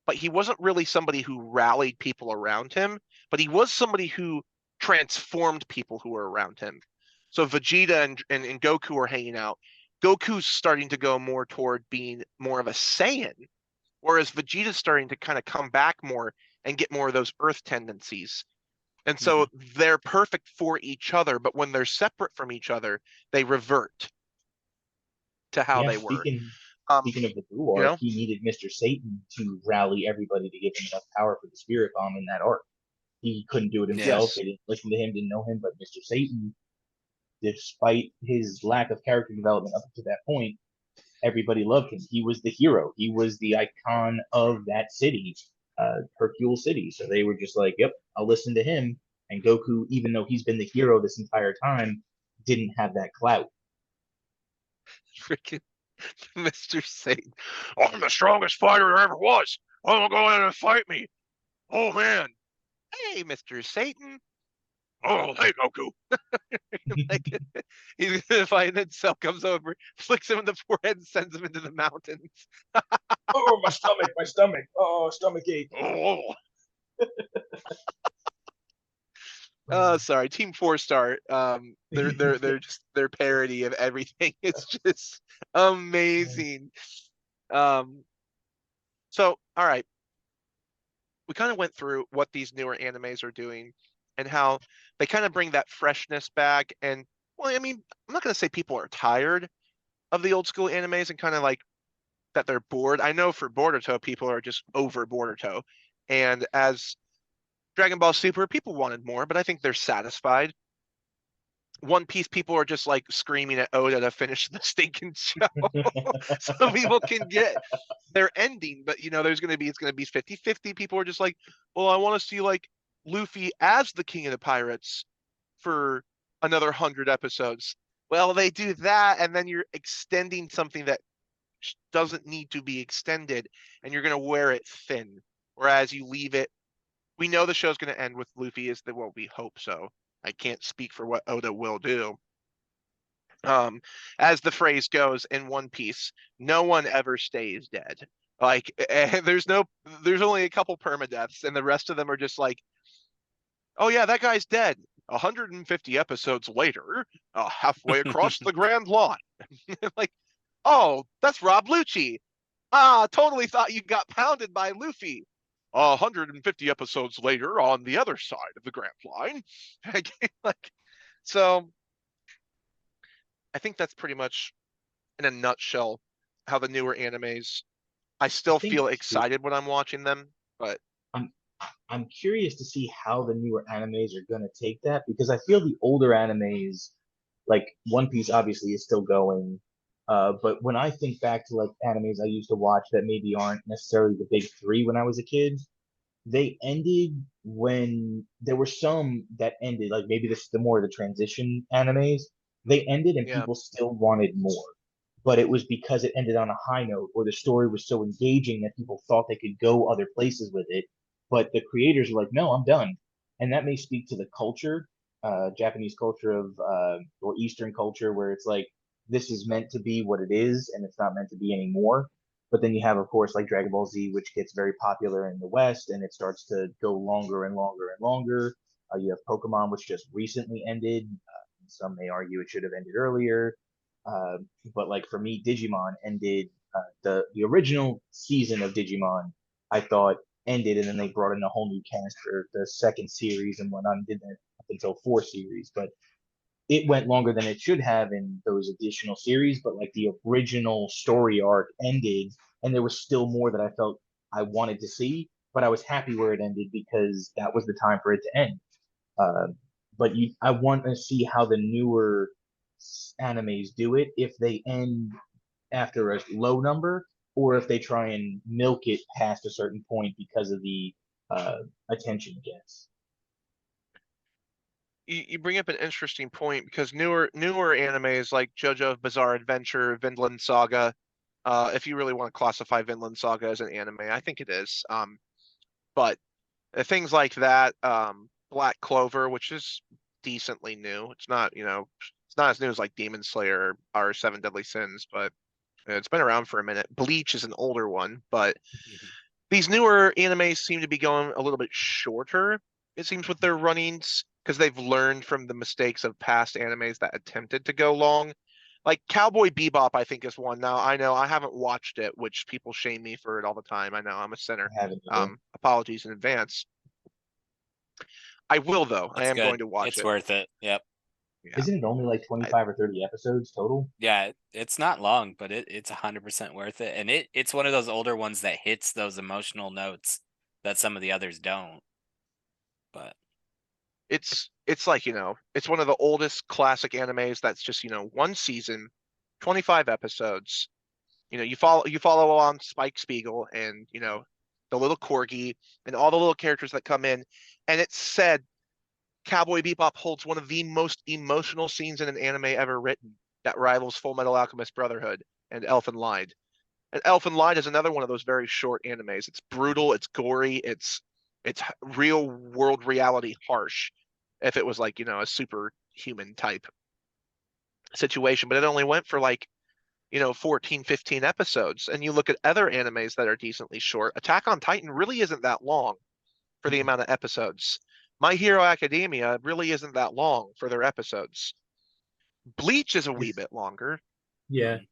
But he wasn't really somebody who rallied people around him, but he was somebody who transformed people who were around him. So Vegeta and Goku are hanging out. Goku's starting to go more toward being more of a Saiyan, whereas Vegeta's starting to kind of come back more and get more of those Earth tendencies. And so they're perfect for each other, but when they're separate from each other, they revert to how they were. Speaking of the Blue Arc, he needed Mr. Satan to rally everybody to give him enough power for the Spirit Bomb in that arc. He couldn't do it himself. Yes. They didn't listen to him, didn't know him, but Mr. Satan, despite his lack of character development up to that point, everybody loved him. He was the hero. He was the icon of that city, Hercule City. So they were just like, yep, I'll listen to him. And Goku, even though he's been the hero this entire time, didn't have that clout. Freaking Mr. Satan. I'm the strongest fighter there ever was. Oh, go in and fight me. Oh, man. Hey, Mr. Satan. Oh, hey, Goku. Like, he's gonna fight, and then Cell comes over, flicks him in the forehead, and sends him into the mountains. Oh, my stomach. Oh, stomach ache. Oh. Sorry, Team 4-Star. They're just their parody of everything. It's just amazing. So all right, we kind of went through what these newer animes are doing and how they kind of bring that freshness back. And well, I mean, I'm not gonna say people are tired of the old school animes and kind of like that they're bored. I know for Boruto, people are just over Boruto, and as Dragon Ball Super, people wanted more, but I think they're satisfied. One Piece, people are just like screaming at Oda to finish the stinking show so people can get their ending. But it's gonna be 50-50. People are just like, well, I want to see like Luffy as the king of the pirates for another 100 episodes. Well, they do that, and then you're extending something that doesn't need to be extended, and you're gonna wear it thin. Whereas you leave it, we know the show's gonna end with Luffy, we hope so. I can't speak for what Oda will do. As the phrase goes in One Piece, no one ever stays dead. Like there's only a couple permadeaths, and the rest of them are just like, oh yeah, that guy's dead. 150 episodes later, halfway across the Grand Line. Like, oh, that's Rob Lucci. Totally thought you got pounded by Luffy. 150 episodes later on the other side of the Grand Line. Like, so I think that's pretty much in a nutshell how the newer animes. I I still think feel excited when I'm watching them, but I'm I'm curious to see how the newer animes are gonna take that because I feel the older animes, like One Piece, obviously is still going. But when I think back to like animes I used to watch that maybe aren't necessarily the big three when I was a kid, they ended when there were some that ended, like maybe this the more the transition animes, they ended and yeah, people still wanted more. But it was because it ended on a high note or the story was so engaging that people thought they could go other places with it. But the creators were like, no, I'm done. And that may speak to the culture, Japanese culture of or Eastern culture, where it's like this is meant to be what it is and it's not meant to be anymore. But then you have, of course, like Dragon Ball Z, which gets very popular in the West, and it starts to go longer and longer and longer. You have Pokemon, which just recently ended. Some may argue it should have ended earlier. Uh, but like for me, Digimon ended. The original season of Digimon, I thought ended, and then they brought in a whole new cast for the second series and whatnot, and did that up until four series. But it went longer than it should have in those additional series, but like the original story arc ended, and there was still more that I felt I wanted to see, but I was happy where it ended because that was the time for it to end. Uh, I want to see how the newer animes do it if they end after a low number or if they try and milk it past a certain point because of the attention it gets. you bring up an interesting point because newer animes like JoJo Bizarre Adventure, Vinland Saga, if you really want to classify Vinland Saga as an anime, I think it is. But things like that, Black Clover, which is decently new. It's not, it's not as new as like Demon Slayer or Seven Deadly Sins, but it's been around for a minute. Bleach is an older one, but Mhm. these newer animes seem to be going a little bit shorter, it seems, with their runnings because they've learned from the mistakes of past animes that attempted to go long. Like Cowboy Bebop, I think is one. Now I know I haven't watched it, which people shame me for it all the time. I know I'm a sinner. I haven't either. Apologies in advance. I will though. I It's am going good. to watch It's it. worth it. Yep. Yeah. Isn't it only like I, 25 or 30 episodes total? Yeah, it's not long, but it's 100% worth it. And it's one of those older ones that hits those emotional notes that some of the others don't. But it's like, it's one of the oldest classic animes that's just, one season, 25 episodes. You follow along Spike Spiegel and, the little corgi and all the little characters that come in. And it's said Cowboy Bebop holds one of the most emotional scenes in an anime ever written that rivals Full Metal Alchemist Brotherhood and Elfen Lied. And Elfen Lied is another one of those very short animes. It's brutal, it's gory, it's real world reality harsh. If it was like, a superhuman type situation, but it only went for like, 14, 15 episodes. And you look at other animes that are decently short. Attack on Titan really isn't that long for the amount of episodes. My Hero Academia really isn't that long for their episodes. Bleach is a wee Is bit longer. Yeah, mhm,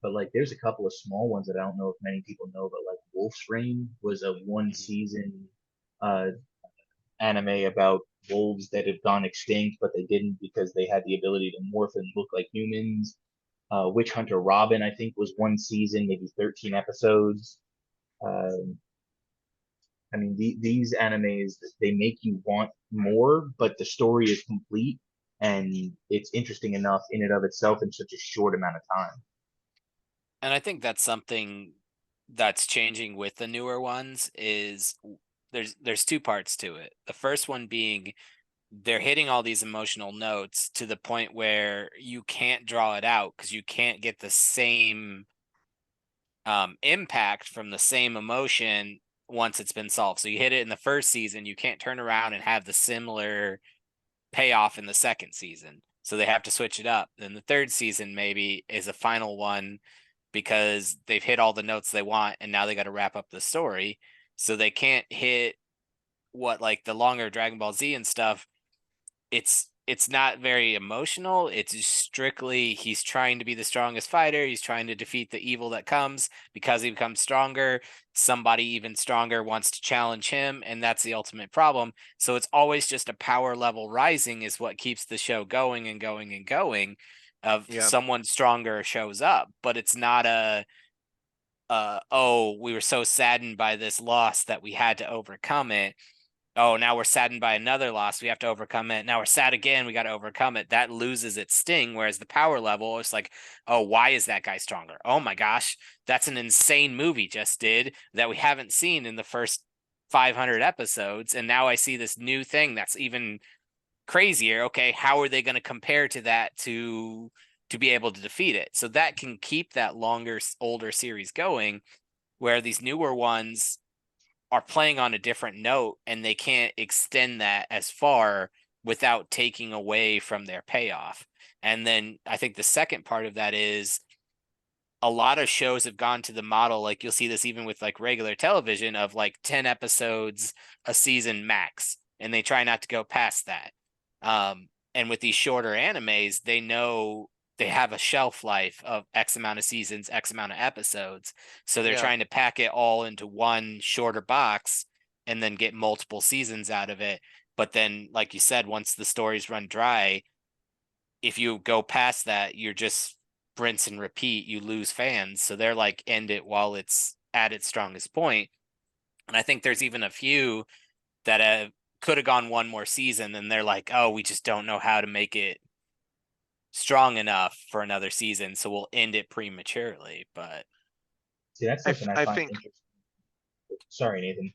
but like there's a couple of small ones that I don't know if many people know, but like Wolf's Rain was a one mhm. season uh anime about wolves that have gone extinct, but they didn't because they had the ability to morph and look like humans. Witch Hunter Robin, I think, was one season, maybe 13 episodes. Um, I mean, these animes they make you want more, but the story is complete and it's interesting enough in and of itself in such a short amount of time. And I think that's something that's changing with the newer ones is there's two parts to it. The first one being they're hitting all these emotional notes to the point where you can't draw it out because you can't get the same impact from the same emotion once it's been solved. So you hit it in the first season, you can't turn around and have the similar payoff in the second season. so they have to switch it up. Then the third season maybe is a final one because they've hit all the notes they want, and now they got to wrap up the story. So they can't hit what, like the longer Dragon Ball Z and stuff. It's not very emotional. It's just strictly he's trying to be the strongest fighter. He's trying to defeat the evil that comes. Because he becomes stronger, somebody even stronger wants to challenge him, and that's the ultimate problem. So it's always just a power level rising is what keeps the show going and going and going. Of Yeah. someone stronger shows up, but it's not a oh, we were so saddened by this loss that we had to overcome it. Oh, now we're saddened by another loss. We have to overcome it. Now we're sad again. We got to overcome it. That loses its sting. Whereas the power level, it's like, oh, why is that guy stronger? Oh my gosh, that's an insane movie just did that we haven't seen in the first 500 episodes. And now I see this new thing that's even crazier. Okay, how are they going to compare to that to be able to defeat it? So that can keep that longer, older series going, where these newer ones are playing on a different note and they can't extend that as far without taking away from their payoff. And then I think the second part of that is a lot of shows have gone to the model, like you'll see this even with like regular television, of like 10 episodes a season max, and they try not to go past that. And with these shorter animes, they know they have a shelf life of X amount of seasons, X amount of episodes. So they're Yeah. trying to pack it all into one shorter box and then get multiple seasons out of it. But then, like you said, once the stories run dry, if you go past that, you're just rinse and repeat, you lose fans. So they're like, end it while it's at its strongest point. And I think there's even a few that could have gone one more season, and they're like, oh, we just don't know how to make it strong enough for another season, so we'll end it prematurely. But See, that's something I I find think interesting. Sorry, Nathan.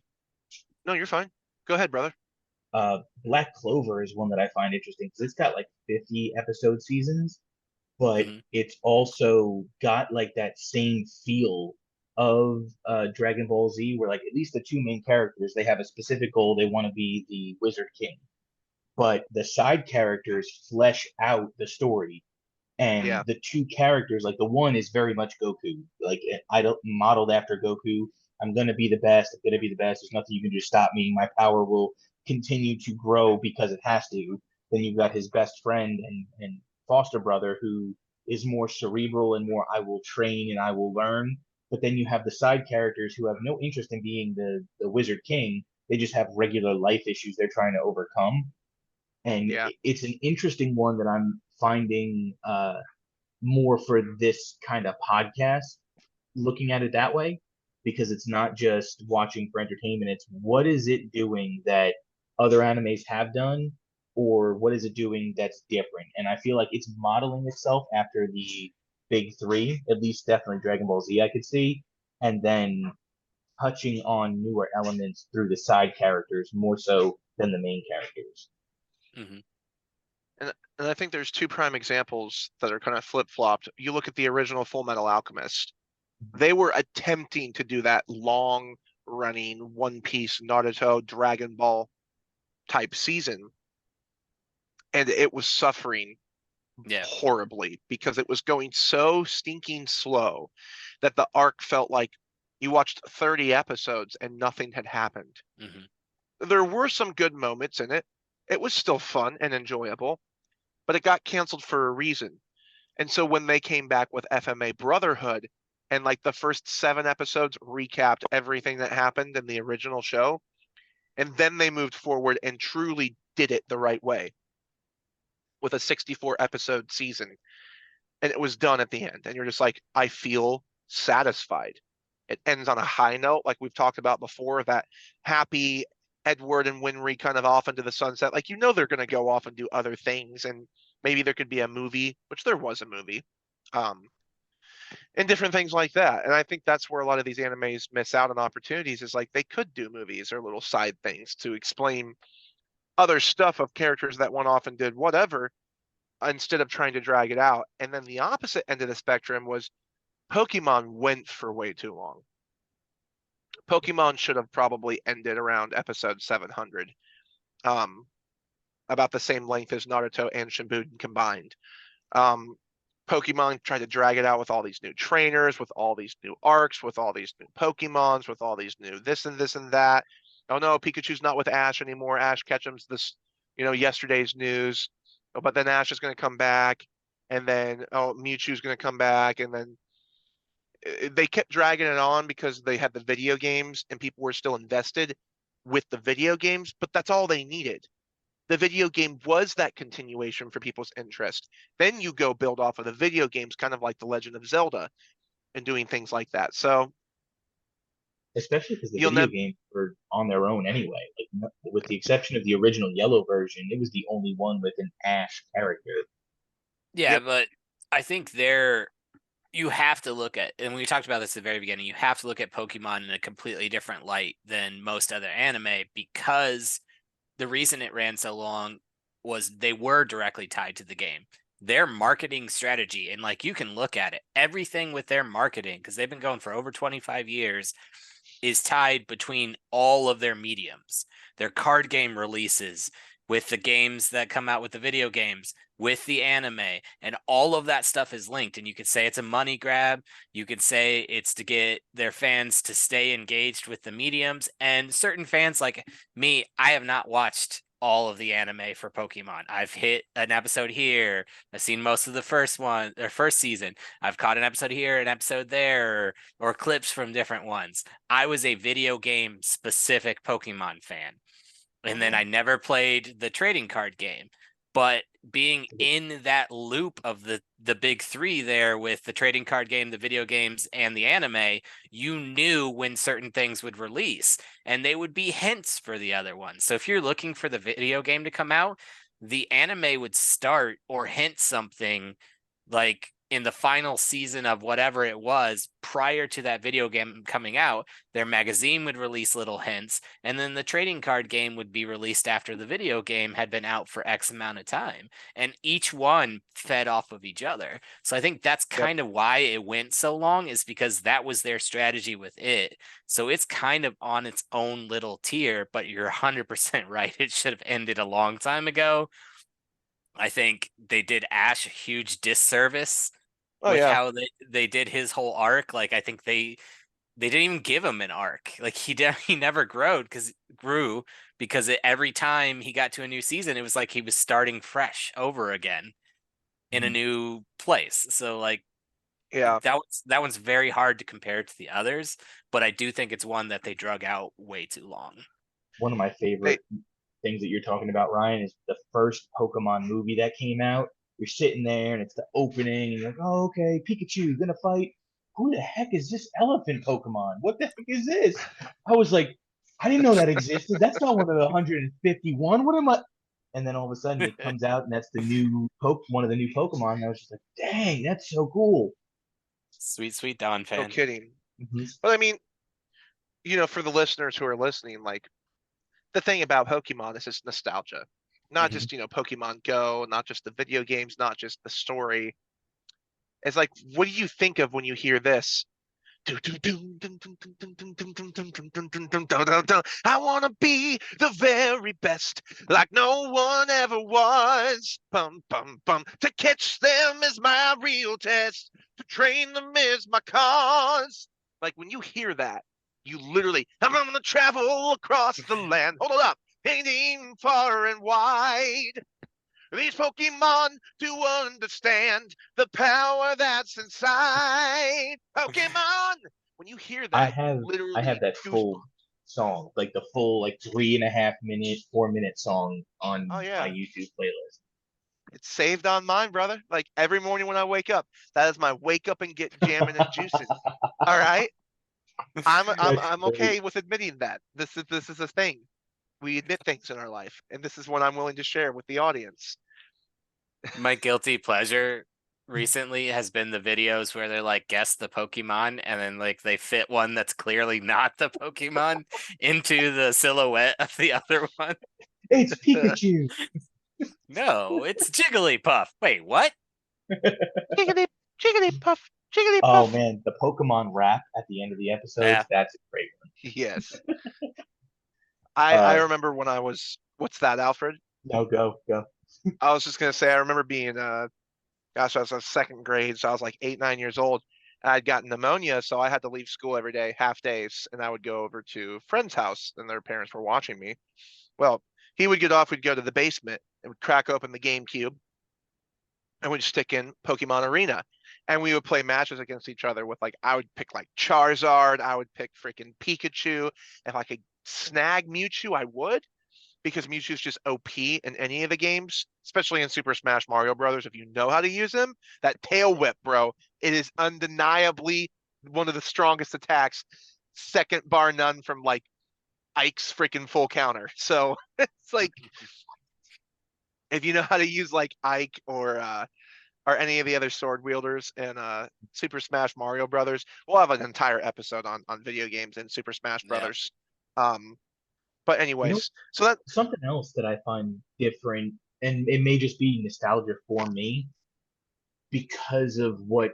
no, you're fine. Go ahead, brother. Black Clover is one that I find interesting because it's got like 50 episode seasons, but Mhm. it's also got like that same feel of Dragon Ball Z, where like at least the two main characters, they have a specific goal. They want to be the Wizard King, but the side characters flesh out the story. And Yeah. the two characters, like the one is very much Goku, like I don't modeled after Goku. I'm gonna be the best. I'm gonna be the best. There's nothing you can do to stop me. My power will continue to grow because it has to. Then you've got his best friend and foster brother who is more cerebral and more I will train and I will learn. But then you have the side characters who have no interest in being the Wizard King. They just have regular life issues they're trying to overcome. And Yeah. it's an interesting one that I'm finding more for this kind of podcast, looking at it that way, because it's not just watching for entertainment. It's what is it doing that other animes have done, or what is it doing that's different? And I feel like it's modeling itself after the big three, at least definitely Dragon Ball Z, I could see, and then touching on newer elements through the side characters more so than the main characters. Mhm. And I think there's two prime examples that are kind of flip-flopped. You look at the original Full Metal Alchemist. They were attempting to do that long running One Piece, Naruto, Dragon Ball type season, and it was suffering Yeah. horribly because it was going so stinking slow that the arc felt like you watched 30 episodes and nothing had happened. Mhm. There were some good moments in it. It was still fun and enjoyable, but it got canceled for a reason. And so when they came back with FMA Brotherhood and like the first 7 episodes recapped everything that happened in the original show, and then they moved forward and truly did it the right way with a 64 episode season, and it was done at the end, and you're just like, I feel satisfied. It ends on a high note, like we've talked about before, that happy Edward and Winry kind of off into the sunset. Like, you know, they're going to go off and do other things, and maybe there could be a movie, which there was a movie, um, and different things like that. And I think that's where a lot of these animes miss out on opportunities, is like they could do movies or little side things to explain other stuff of characters that went off and did whatever, instead of trying to drag it out. And then the opposite end of the spectrum was Pokemon went for way too long. Pokemon should have probably ended around episode 700. Um, about the same length as Naruto and Shippuden combined. Um, Pokemon tried to drag it out with all these new trainers, with all these new arcs, with all these new Pokemons, with all these new this and this and that. Oh no, Pikachu's not with Ash anymore. Ash Ketchum's this, yesterday's news. Oh, but then Ash is going to come back, and then Mewtwo's going to come back, and then they kept dragging it on because they had the video games and people were still invested with the video games, but that's all they needed. The video game was that continuation for people's interest. Then you go build off of the video games, kind of like The Legend of Zelda, and doing things like that. So especially because the you'll video never, games were on their own anyway. Like, with the exception of the original yellow version, it was the only one with an Ash character. Yeah, Yep. but I think you have to look at, and we talked about this at the very beginning, you have to look at Pokemon in a completely different light than most other anime, because the reason it ran so long was they were directly tied to the game. Their marketing strategy, and like you can look at it, everything with their marketing, because they've been going for over 25 years, is tied between all of their mediums. Their card game releases, with the games that come out with the video games, with the anime, and all of that stuff is linked. And you could say it's a money grab. You could say it's to get their fans to stay engaged with the mediums. And certain fans like me, I have not watched all of the anime for Pokemon. I've hit an episode here. I've seen most of the first season. I've caught an episode here, an episode there, or clips from different ones. I was a video game specific Pokemon fan. And then I never played the trading card game. But being in that loop of the big three there with the trading card game, the video games, and the anime, you knew when certain things would release, and they would be hints for the other ones. So if you're looking for the video game to come out, the anime would start or hint something like in the final season of whatever it was prior to that video game coming out. Their magazine would release little hints, and then the trading card game would be released after the video game had been out for X amount of time, and each one fed off of each other. So I think that's Yep. kind of why it went so long, is because that was their strategy with it. So it's kind of on its own little tier, but you're 100% right. It should have ended a long time ago. I think they did Ash a huge disservice Oh with yeah, how they did his whole arc. Like I think they didn't even give him an arc. Like he never grew because every time he got to a new season, it was like he was starting fresh over again in a Mhm. new place. So like yeah. that one's very hard to compare to the others, but I do think it's one that they drug out way too long. One of my They, favorite things that you're talking about, Ryan, is the first Pokemon movie that came out. You're sitting there and it's the opening, and you're like, oh, okay, Pikachu gonna fight. Who the heck is this elephant Pokemon? What the heck is this? I was like, I didn't know that existed. That's not one of the 151. What am I? And then all of a sudden it comes out, and that's the new one of the new Pokemon. And I was just like, dang, that's so cool. Sweet, sweet Dawn no fan. kidding. Mm-hmm. But I mean, for the listeners who are listening, like the thing about Pokemon is it's nostalgia. Not Mm-hmm. just, Pokemon Go, not just the video games, not just the story. It's like, what do you think of when you hear this? I want to be the very best, like no one ever was. Bum, bum, bum. To catch them is my real test. To train them is my cause. Like when you hear that, you literally, I'm going to travel across the land. Hold it up. Painting far and wide. These Pokemon do understand the power that's inside. Pokemon! When you hear I that, have I have literally that full goosebumps. song, like the full like 3.5 minute, 4 minute song Oh on my yeah. YouTube playlist. It's saved on mine, brother. Like every morning when I wake up, that is my wake up and get jamming and juicing. All right. I'm I'm That's I'm great. okay with admitting that. This is a thing. We admit things in our life, and this is what I'm willing to share with the audience. My guilty pleasure recently has been the videos where they're like guess the Pokemon, and then like they fit one that's clearly not the Pokemon into the silhouette of the other one. It's Pikachu. No, it's Jigglypuff. Wait, what? Jiggly, jiggly puff, jiggly Oh puff. man, the Pokemon rap at the end of the episodes, Yeah. that's a great Yes. one. I remember when I was, what's that, Alfred? No, go. I was just gonna say, I remember being gosh, I was in second grade, so I was like 8, 9 years old. I'd gotten pneumonia, so I had to leave school every day, half days, and I would go over to a friend's house, and their parents were watching me. Well, he would get off, we'd go to the basement and would crack open the GameCube, and we'd stick in Pokemon Arena. And we would play matches against each other with like I would pick like Charizard, I would pick freaking Pikachu. If I could snag Mewtwo, I would, because Mewtwo's just OP in any of the games, especially in Super Smash Mario Brothers. If you know how to use him, that tail whip, bro, it is undeniably one of the strongest attacks, second bar none from like Ike's freaking full counter. So it's like if you know how to use like Ike or any of the other sword wielders in Super Smash Mario Brothers, we'll have an entire episode on video games in Super Smash Yeah. Brothers. Um, but You know, anyways, so that something else that I find different, and it may just be nostalgia for me because of what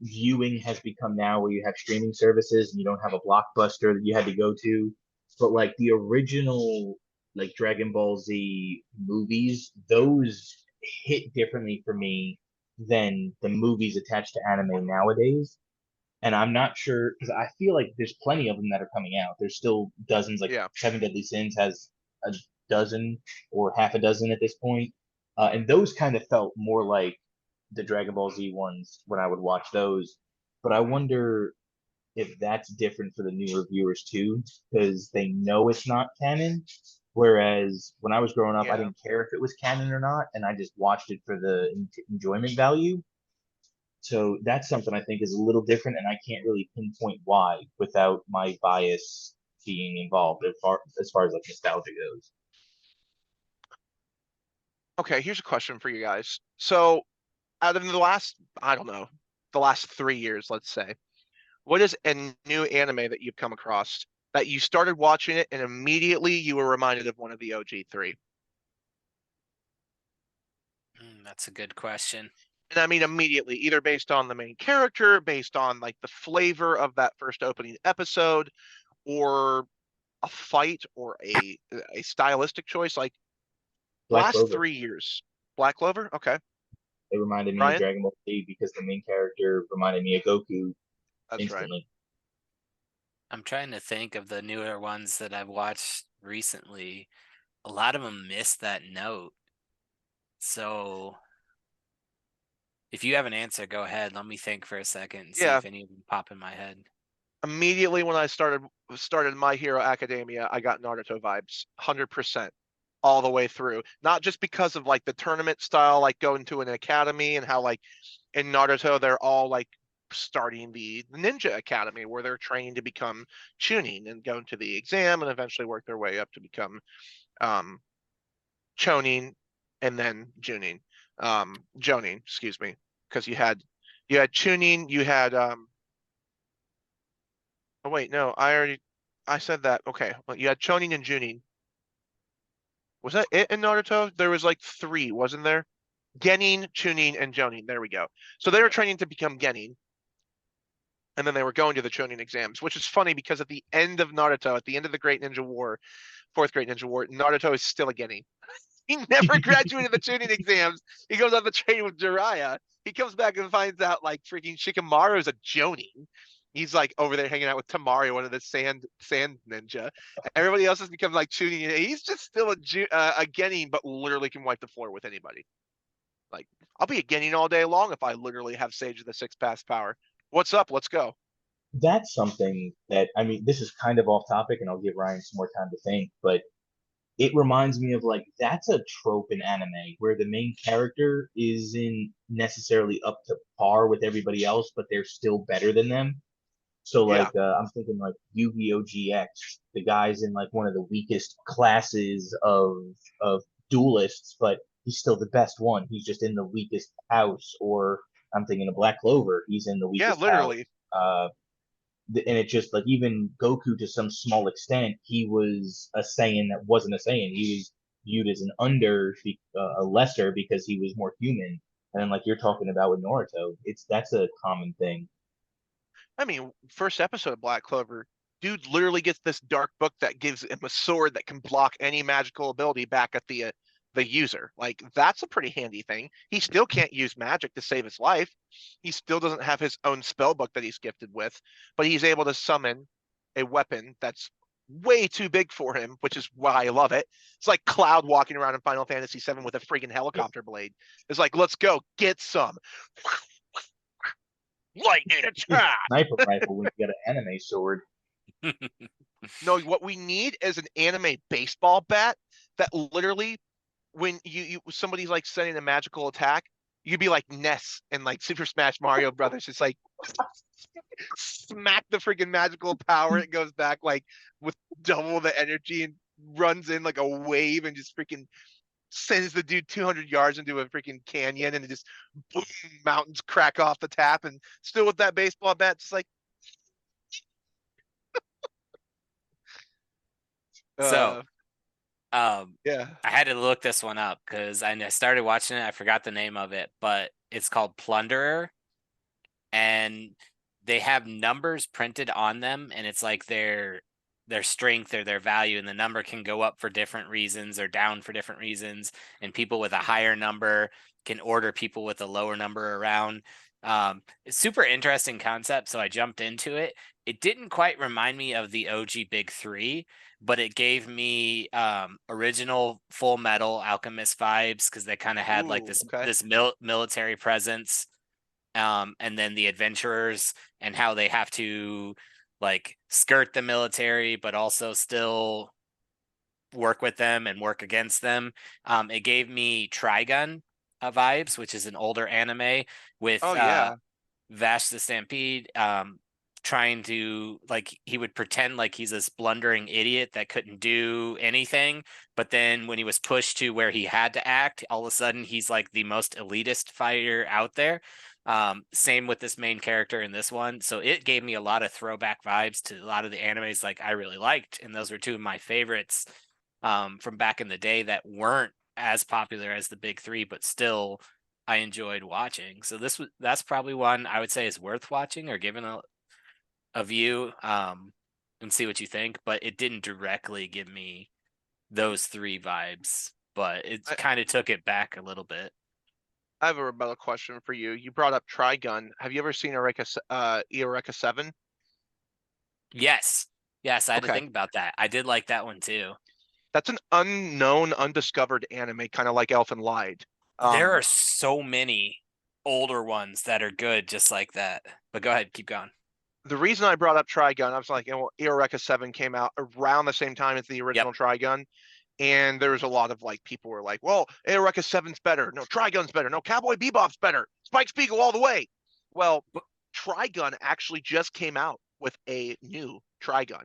viewing has become now, where you have streaming services and you don't have a blockbuster that you had to go to. But like the original, like Dragon Ball Z movies, those hit differently for me than the movies attached to anime nowadays. And I'm not sure because I feel like there's plenty of them that are coming out. There's still dozens, like yeah. Seven Deadly Sins has a dozen or half a dozen at this point. And those kind of felt more like the Dragon Ball Z ones when I would watch those. But I wonder if that's different for the newer viewers too, because they know it's not canon. Whereas when I was growing up, I Yeah. didn't care if it was canon or not, and I just watched it for the enjoyment value. So that's something I think is a little different, and I can't really pinpoint why without my bias being involved as far as like nostalgia goes. Okay, here's a question for you guys. So, out of the last, I don't know, the last 3 years, let's say, what is a new anime that you've come across that you started watching it and immediately you were reminded of one of the OG three? That's a good question. And I mean immediately, either based on the main character, based on like the flavor of that first opening episode, or a fight or a stylistic choice. Like Black last Clover. 3 years, Black Clover. Okay, It reminded me of Ryan, Dragon Ball Z because the main character reminded me of Goku that's right. instantly. I'm trying to think of the newer ones that I've watched recently. A lot of them missed that note. So if you have an answer, go ahead. Let me think for a second and see Yeah, if any of them pop in my head. immediately when I started My Hero Academia, I got Naruto vibes, 100%, all the way through. Not just because of like the tournament style, like going to an academy, and how like in Naruto they're all like starting the ninja academy where they're trained to become chunin and go into the exam and eventually work their way up to become um chonin and then junin, jonin, excuse me, because you had chunin, you had oh wait, no, I said that. Okay, well, you had chonin and junin. Was that it in Naruto? There was like three, wasn't there? Genin, Chunin, and Jonin. There we go. So they were Yep. training to become Genin, and then they were going to the Chunin exams, which is funny because at the end of Naruto, at the end of the Great Ninja War, Fourth Great Ninja War, Naruto is still a Genin. He never graduated the Chunin exams. He goes on the train with Jiraiya. He comes back and finds out like freaking Shikamaru's a Jonin. He's like over there hanging out with Tamario, one of the sand ninja. Everybody else has become like Chunin. He's just still a Genin, but literally can wipe the floor with anybody. Like I'll be a Genin all day long if I literally have Sage of the Six Pass power. What's up? Let's go. That's something that I mean, this is kind of off topic, and I'll give Ryan some more time to think, but it reminds me of like that's a trope in anime where the main character isn't necessarily up to par with everybody else, but they're still better than them. So Yeah, like I'm thinking like Yu-Gi-Oh! GX, the guy's in like one of the weakest classes of duelists, but he's still the best one. He's just in the weakest house. Or I'm thinking of Black Clover, he's in the yeah, weakest house. literally. Uh, and it just like even Goku to some small extent, he was a Saiyan that wasn't a Saiyan. He was viewed as an a lesser because he was more human. And then like you're talking about with Naruto, that's a common thing. I mean, first episode of Black Clover, dude literally gets this dark book that gives him a sword that can block any magical ability back at the user. Like, that's a pretty handy thing. He still can't use magic to save his life. He still doesn't have his own spell book that he's gifted with, but he's able to summon a weapon that's way too big for him, which is why I love it. It's like Cloud walking around in Final Fantasy VII with a freaking helicopter blade. It's like, let's go get some lightning attack. Sniper rifle when you get an anime sword. No, what we need is an anime baseball bat that literally, when somebody's like sending a magical attack, you'd be like Ness and like Super Smash Mario Brothers. It's like smack the freaking magical power. It goes back like with double the energy and runs in like a wave and just freaking sends the dude 200 yards into a freaking canyon, and it just boom, mountains crack off the tap, and still with that baseball bat, just like So, yeah. I had to look this one up because I started watching it. I forgot the name of it, but it's called Plunderer, and they have numbers printed on them, and it's like their strength or their value, and the number can go up for different reasons or down for different reasons. And people with a higher number can order people with a lower number around. It's super interesting concept, so I jumped into it. It didn't quite remind me of the OG Big Three, but it gave me original Full Metal Alchemist vibes because they kind of had like Ooh, this okay. military presence, and then the adventurers and how they have to like skirt the military but also still work with them and work against them. It gave me Trigun vibes, which is an older anime with Oh yeah. Vash the Stampede, trying to like he would pretend like he's this blundering idiot that couldn't do anything, but then when he was pushed to where he had to act, all of a sudden he's like the most elitist fighter out there. Same with this main character in this one, so it gave me a lot of throwback vibes to a lot of the animes like I really liked, and those were two of my favorites from back in the day that weren't as popular as the big three, but still I enjoyed watching. So that's probably one I would say is worth watching or giving a view, and see what you think. But it didn't directly give me those three vibes, but it I, kind of took it back a little bit. I have a rebuttal question for you. You brought up Trigun. Have you ever seen Eureka 7? Yes. Yes, I had to Okay. think about that. I did like that one too. That's an unknown, undiscovered anime, kind of like Elfen Lied. There are so many older ones that are good just like that. But go ahead, keep going. The reason I brought up Trigun, I was like, Eureka 7 came out around the same time as the Yep. original Trigun. And there was a lot of like people were like, well, Eureka 7's better. No, Trigun's better. No, Cowboy Bebop's better. Spike Spiegel all the way. Well, Trigun actually just came out with a new Trigun.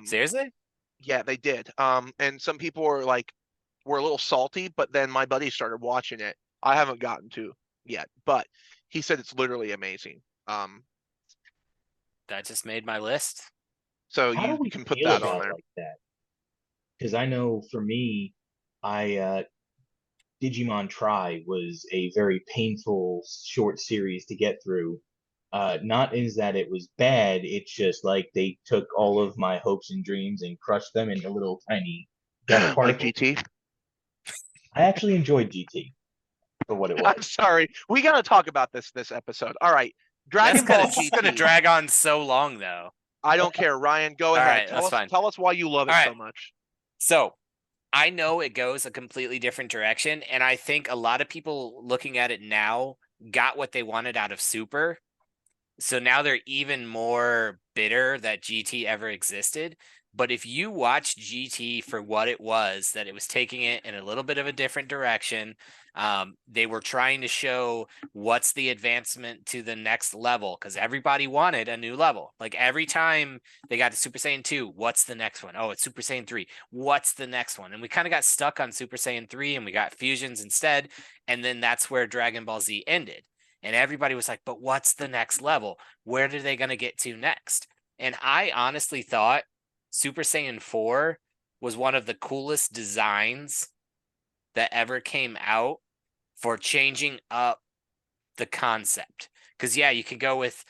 Seriously? Yeah, they did. And some people were a little salty, but then my buddy started watching it. I haven't gotten to yet, but he said it's literally amazing. That just made my list. So How do you we can put feel that on about there. like that? Because I know for me, Digimon Tri was a very painful short series to get through. Not is that it was bad, it's just like they took all of my hopes and dreams and crushed them into little tiny dust Like particles. GT. I actually enjoyed GT for what it was. I'm sorry. We got to talk about this episode. All right. Dragon Ball It's gonna GT. drag on so long though. I don't care. Ryan, go All ahead. right, that's fine. Tell us why you love it All so right. much. So I know it goes a completely different direction, and I think a lot of people looking at it now got what they wanted out of Super. So now they're even more bitter that GT ever existed. But if you watch GT for what it was, that it was taking it in a little bit of a different direction, they were trying to show what's the advancement to the next level because everybody wanted a new level. Like every time they got to Super Saiyan 2, what's the next one? Oh, it's Super Saiyan 3. What's the next one? And we kind of got stuck on Super Saiyan 3 and we got fusions instead. And then that's where Dragon Ball Z ended. And everybody was like, but what's the next level? Where are they going to get to next? And I honestly thought Super Saiyan 4 was one of the coolest designs that ever came out for changing up the concept. Because, yeah, you can go with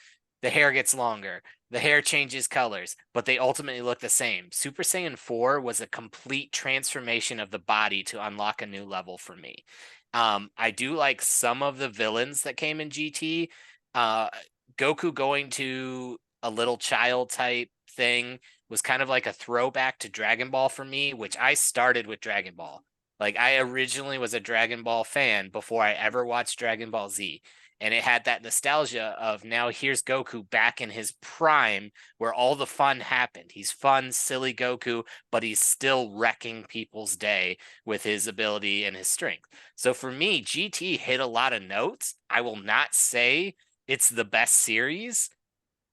the hair gets longer, the hair changes colors, but they ultimately look the same. Super Saiyan 4 was a complete transformation of the body to unlock a new level for me. I do like some of the villains that came in GT. Uh, Goku going to a little child type thing was kind of like a throwback to Dragon Ball for me, which I started with Dragon Ball. Like I originally was a Dragon Ball fan before I ever watched Dragon Ball Z. And it had that nostalgia of now here's Goku back in his prime where all the fun happened. He's fun, silly Goku, but he's still wrecking people's day with his ability and his strength. So for me, GT hit a lot of notes. I will not say it's the best series.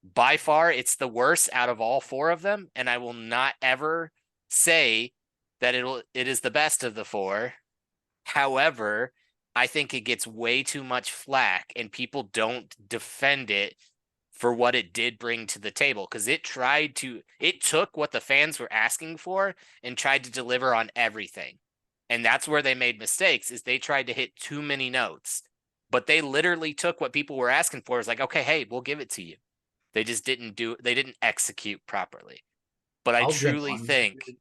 By far, it's the worst out of all four of them. And I will not ever say that it is the best of the four. However, I think it gets way too much flack and people don't defend it for what it did bring to the table because it took what the fans were asking for and tried to deliver on everything. And that's where they made mistakes is they tried to hit too many notes. But they literally took what people were asking for. It's like, okay, hey, we'll give it to you. They didn't execute properly. But I I'll jump truly on. think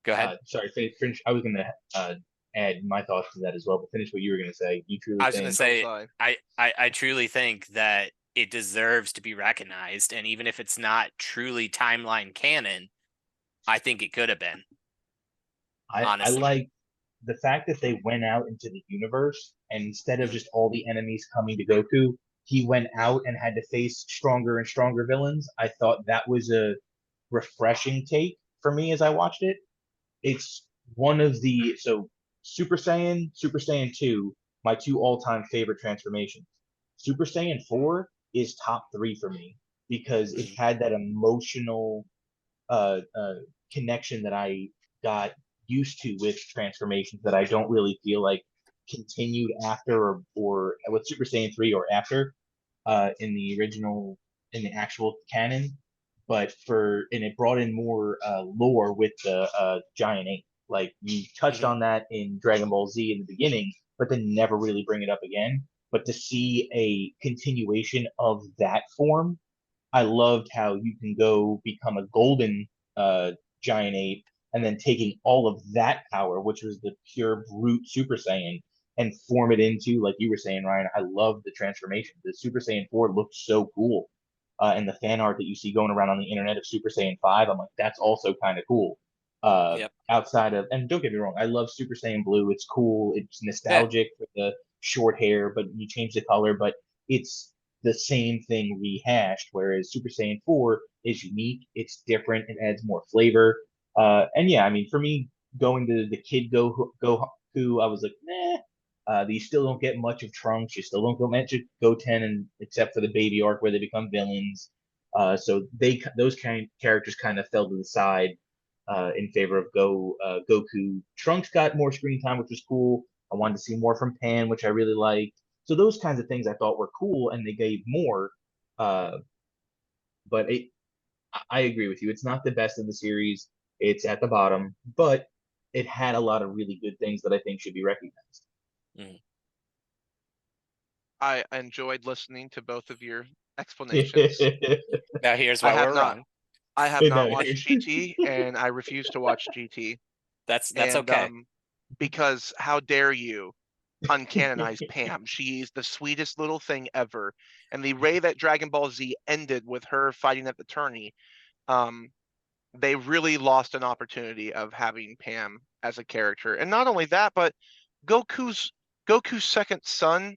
go ahead. Sorry, finish. I was gonna add my thoughts to that as well, but finish what you were gonna say. You truly I was going to think? So say, side. I truly think that it deserves to be recognized. And even if it's not truly timeline canon, I think it could have been, I honestly. like the fact that they went out into the universe and instead of Mhm. just all the enemies coming to Goku, he went out and had to face stronger and stronger villains. I thought that was a refreshing take for me as I watched it. It's one of the Super Saiyan 2, my two all-time favorite transformations. Super Saiyan 4 is top 3 for me because it Mhm. had that emotional connection that I got used to with transformations that I don't really feel like continued after or with Super Saiyan 3 or after in the original in the actual canon. But it brought in more lore with the giant ape. Like you touched Mhm. on that in Dragon Ball Z in the beginning, but then never really bring it up again. But to see a continuation of that form, I loved how you can go become a golden uh, giant ape and then taking all of that power, which was the pure brute Super Saiyan, and form it into, like you were saying, Ryan. I love the transformation. The Super Saiyan 4 looked so cool. And the fan art that you see going around on the internet of Super Saiyan 5, I'm like, that's also kind of cool. Yep. Outside of, and don't get me wrong, I love Super Saiyan Blue. It's cool. It's Yeah. nostalgic for the short hair, but you change the color, but it's the same thing rehashed. Whereas Super Saiyan 4 is unique, it's different, it adds more flavor. And yeah, I mean, for me, going to the Kid Goku, I was like, nah. You still don't get much of Trunks. You still don't get much of Goten, and except for the baby arc where they become villains. So those kind characters kind of fell to the side in favor of Goku. Trunks got more screen time, which was cool. I wanted to see more from Pan, which I really liked. So those kinds of things I thought were cool, and they gave more. Uh, but I agree with you. It's not the best of the series. It's at the bottom, but it had a lot of really good things that I think should be recognized. Mhm. I enjoyed listening to both of your explanations. Now here's I why have we're not wrong. I have not No, watched GT and I refuse to watch GT. That's And okay. because how dare you uncanonize Pam? She's the sweetest little thing ever. And the way that Dragon Ball Z ended with her fighting at the tourney, um, they really lost an opportunity of having Pam as a character. And not only that, but Goku's Goku's second son,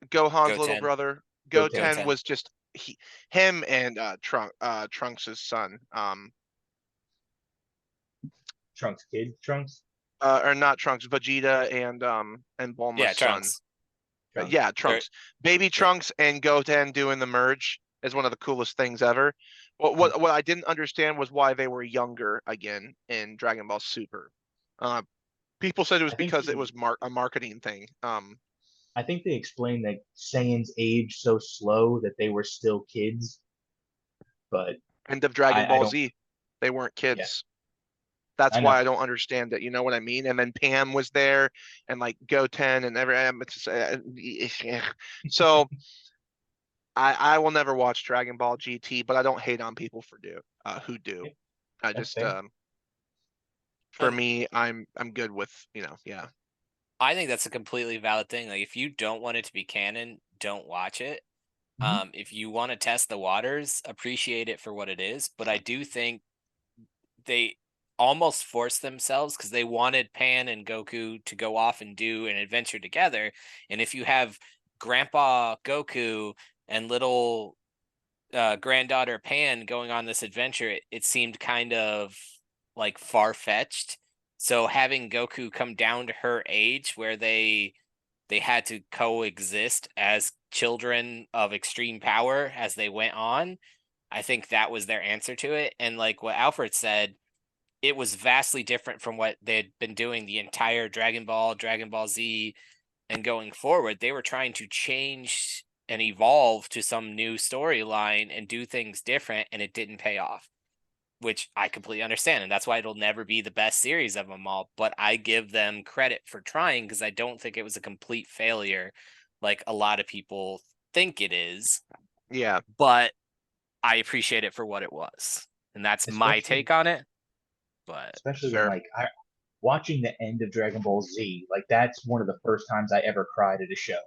Gohan's little Goten. brother, Goten. Goten Goten. was just him and Trunks' son. Trunks kid, Trunks, Or not Trunks, Vegeta and Bulma's Yeah, son. Trunks. Trunks. Yeah, They're Trunks. Baby yeah. Trunks and Goten doing the merge is one of the coolest things ever. What I didn't understand was why they were younger again in Dragon Ball Super. Uh, People said it was I think because it they, was a marketing thing. I think they explained that Saiyans age so slow that they were still kids, but End of Dragon I Ball don't. Z, they weren't Yeah, kids. That's I why know. I don't understand it. You know what I mean? And then Pam was there, and like Goten and every. It's just, so I will never watch Dragon Ball GT, but I don't hate on people who do. Yep, I that's just fair. for me, I'm good with, yeah. I think that's a completely valid thing. Like if you don't want it to be canon, don't watch it. Mhm. If you want to test the waters, appreciate it for what it is. But I do think they almost forced themselves because they wanted Pan and Goku to go off and do an adventure together. And if you have Grandpa Goku and little granddaughter Pan going on this adventure, it seemed kind of like far fetched. So having Goku come down to her age where they had to coexist as children of extreme power as they went on, I think that was their answer to it. And like what Alfred said, it was vastly different from what they had been doing the entire Dragon Ball Z, and going forward. They were trying to change and evolve to some new storyline and do things different, and it didn't pay off, which I completely understand. And that's why it'll never be the best series of them all. But I give them credit for trying because I don't think it was a complete failure like a lot of people think it is. Yeah. But I appreciate it for what it was. And that's my Especially take on it. But especially when Sure. like watching the end of Dragon Ball Z, like that's one of the first times I ever cried at a show.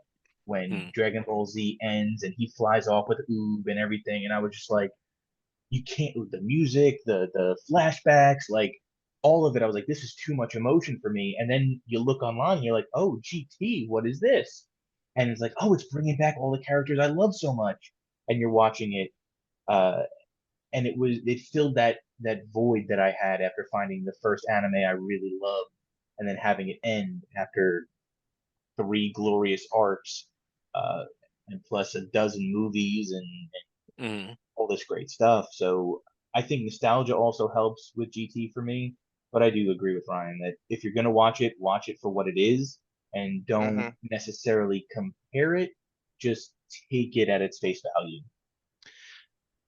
When Dragon Ball Z ends and he flies off with Oob and everything, and I was just like, you can't the music, the flashbacks, like all of it. I was like, this is too much emotion for me. And then you look online, and you're like, oh, GT, what is this? And it's like, oh, it's bringing back all the characters I love so much. And you're watching it, uh, and it filled that void that I had after finding the first anime I really loved, and then having it end after three glorious arcs, uh, and plus a dozen movies and all this great stuff. So I think nostalgia also helps with GT for me. But I do agree with Ryan that if you're gonna watch it for what it is, and don't Hmm. necessarily compare it. Just take it at its face value.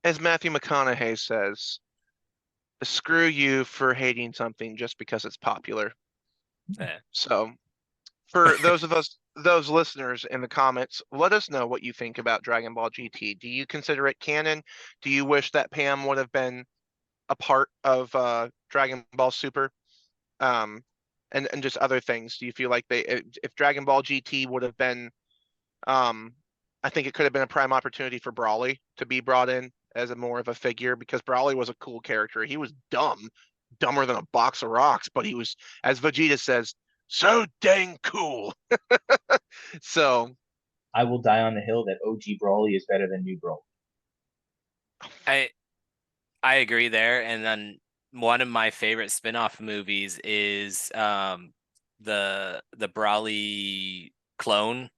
As Matthew McConaughey says, screw you for hating something just because it's popular. eh. So for those listeners in the comments, let us know what you think about Dragon Ball GT. Do you consider it canon? Do you wish that Pam would have been a part of Dragon Ball Super? Um, and just other things. Do you feel like if Dragon Ball GT would have been, um, I think it could have been a prime opportunity for Brawly to be brought in as a more of a figure because Brawly was a cool character. He was dumber than a box of rocks, but he was, as Vegeta says, so dang cool. So I will die on the hill that OG Brawly is better than new Brawly. I I agree there. And then one of my favorite spin-off movies is the Brawly clone.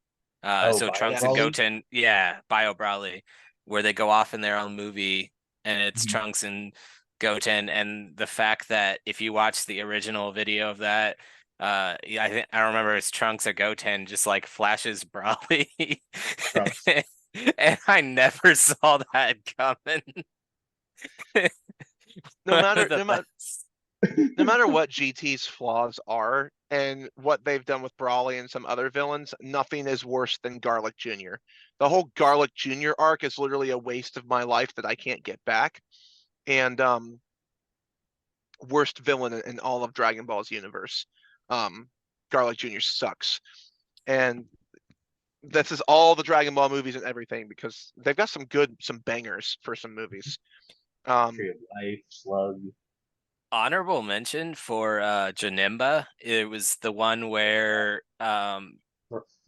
Oh, So Bio Trunks and yes, Brawly? Goten, yeah, Bio Brawly, where they go off in their own movie and it's Mhm. Trunks and Goten. And the fact that if you watch the original video of that, yeah, I don't remember it's Trunks or Goten just like flashes Brawly. Trunks. And I never saw that coming. no One of matter the best. no matter what GT's flaws are and what they've done with Brawley and some other villains, nothing is worse than Garlic Jr. The whole Garlic Jr. arc is literally a waste of my life that I can't get back. And worst villain in all of Dragon Ball's universe. Garlic Jr. sucks. And this is all the Dragon Ball movies and everything because they've got some bangers for some movies. Tree Um, of Life, Slug. Honorable mention for Janimba. It was the one where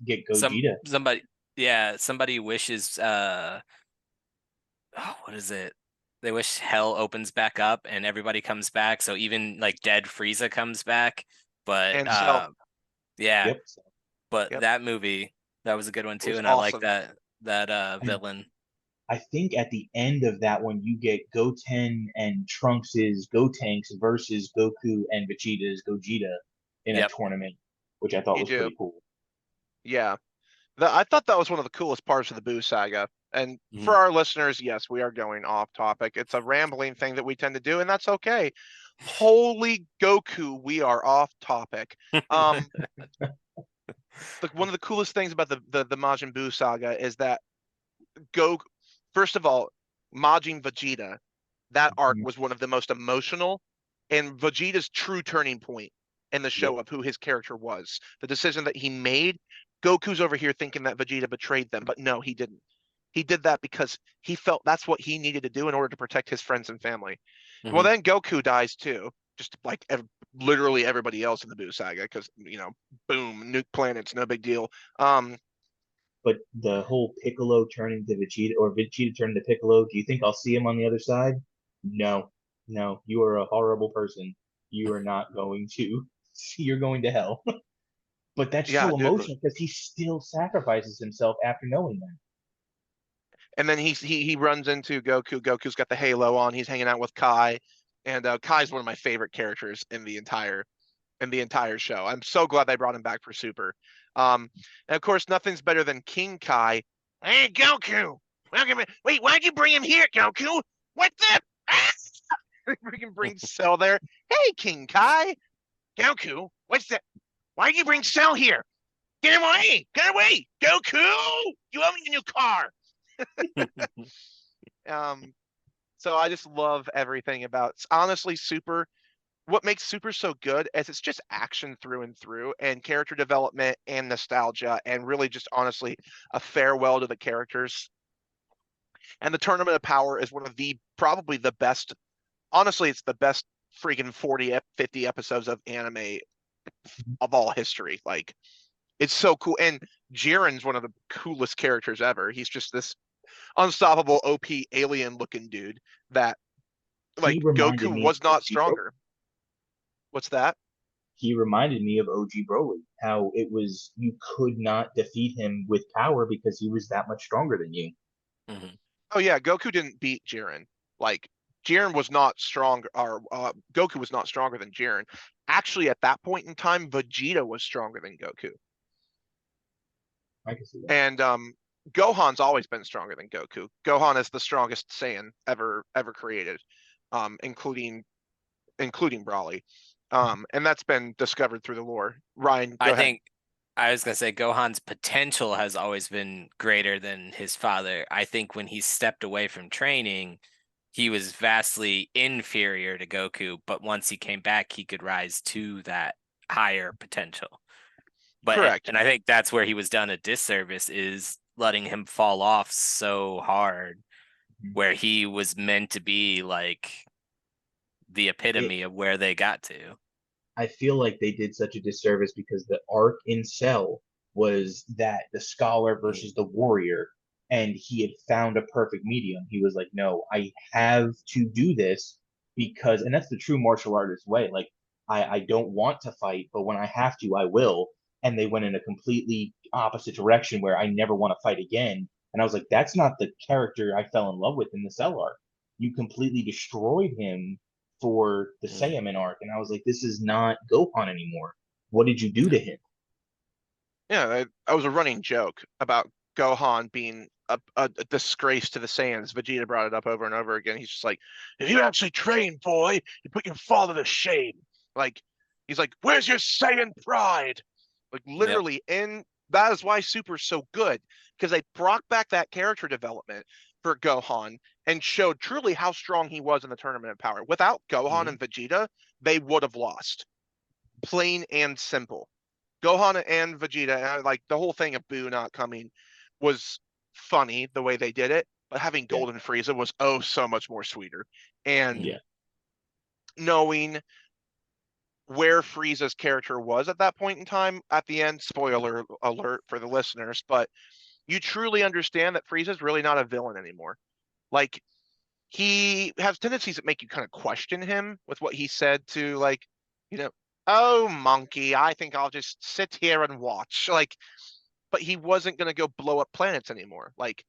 Get Gogeta somebody, yeah, somebody wishes oh, what is it? They wish hell opens back up and everybody comes back. So even like dead Frieza comes back. But and so, yeah, Yep. but yep, that movie, that was a good one it too. was And I like awesome. that And villain. I think at the end of that one, you get Goten and Trunks's Gotenks versus Goku and Vegeta's Gogeta in a Yep. tournament, which I thought You was do, pretty cool. yeah. I thought that was one of the coolest parts of the Boo saga. And for Mhm. our listeners, yes, we are going off topic. It's a rambling thing that we tend to do, and that's okay. Holy Goku, we are off topic. Um, one of the coolest things about the Majin Buu saga is that First of all, Majin Vegeta, that arc Mhm. was one of the most emotional and Vegeta's true turning point in the show Yep. of who his character was. The decision that he made. Goku's over here thinking that Vegeta betrayed them, but no, he didn't. He did that because he felt that's what he needed to do in order to protect his friends and family. Well, Mhm. then Goku dies too, just like literally everybody else in the Buu saga, because boom, nuke planets, no big deal. But the whole Piccolo turning to Vegeta or Vegeta turning to Piccolo, do you think I'll see him on the other side? No, no. You are a horrible person. You are not going to. You're going to hell. But that's Yeah, so dude. emotional because he still sacrifices himself after knowing that. And then he runs into Goku. Goku's got the halo on. He's hanging out with Kai, and Kai's one of my favorite characters in the entire show. I'm so glad they brought him back for Super. And of course, nothing's better than King Kai. Hey, Goku, welcome. Wait, why'd you bring him here, Goku? What the? Freaking bring Cell there. Hey, King Kai, Goku, what's that? Why'd you bring Cell here? Get him away! Get away! Goku! You owe me a new car. Um, so I just love everything about honestly Super. What makes Super so good is it's just action through and through, and character development and nostalgia, and really just honestly a farewell to the characters. And the Tournament of Power is one of the probably the best. Honestly, it's the best freaking 40, 50 episodes of anime of all history. Like it's so cool. And Jiren's one of the coolest characters ever. He's just this unstoppable OP alien looking dude that He like reminded Goku me was of not OG Broly. stronger. What's that? He reminded me of OG Broly. How it was you could not defeat him with power because he was that much stronger than you. Mhm. Oh yeah, Goku didn't beat Jiren. Like Jiren was not strong, or Goku was not stronger than Jiren. Actually, at that point in time, Vegeta was stronger than Goku, I can see that. and Gohan's always been stronger than Goku. Gohan is the strongest Saiyan ever created, including Brawly, and that's been discovered through the lore. Ryan, go I ahead. think I was gonna say Gohan's potential has always been greater than his father. I think when he stepped away from training, he was vastly inferior to Goku, but once he came back, he could rise to that higher potential. But Correct. and I think that's where he was done a disservice is letting him fall off so hard, Mhm. where he was meant to be like the It, epitome of where they got to. I feel like they did such a disservice because the arc in Cell was that the scholar versus the warrior, and he had found a perfect medium. He was like, no, I have to do this because, and that's the true martial artist way. Like, I don't want to fight, but when I have to, I will. And they went in a completely opposite direction where I never want to fight again. And I was like, that's not the character I fell in love with in the Cell arc. You completely destroyed him for the Mm. Saiyaman arc, and I was like, this is not Gohan anymore. What did you do to him? Yeah, I was a running joke about Gohan being a disgrace to the Saiyans. Vegeta brought it up over and over again. He's just like, if you actually train, boy, you put your father to shame. Like, he's like, where's your Saiyan pride? Like, Yep. literally, and that is why Super's so good, because they brought back that character development for Gohan and showed truly how strong he was in the Tournament of Power. Without Gohan Mhm. and Vegeta, they would have lost. Plain and simple. Gohan and Vegeta, and like the whole thing of Boo not coming was funny the way they did it, but having Yeah, Golden Frieza was oh so much more sweeter. And yeah, knowing where Frieza's character was at that point in time at the end, spoiler alert for the listeners, but you truly understand that Frieza's really not a villain anymore. Like he has tendencies that make you kind of question him with what he said to like, you know, oh monkey, I think I'll just sit here and watch. Like, but he wasn't gonna go blow up planets anymore. Like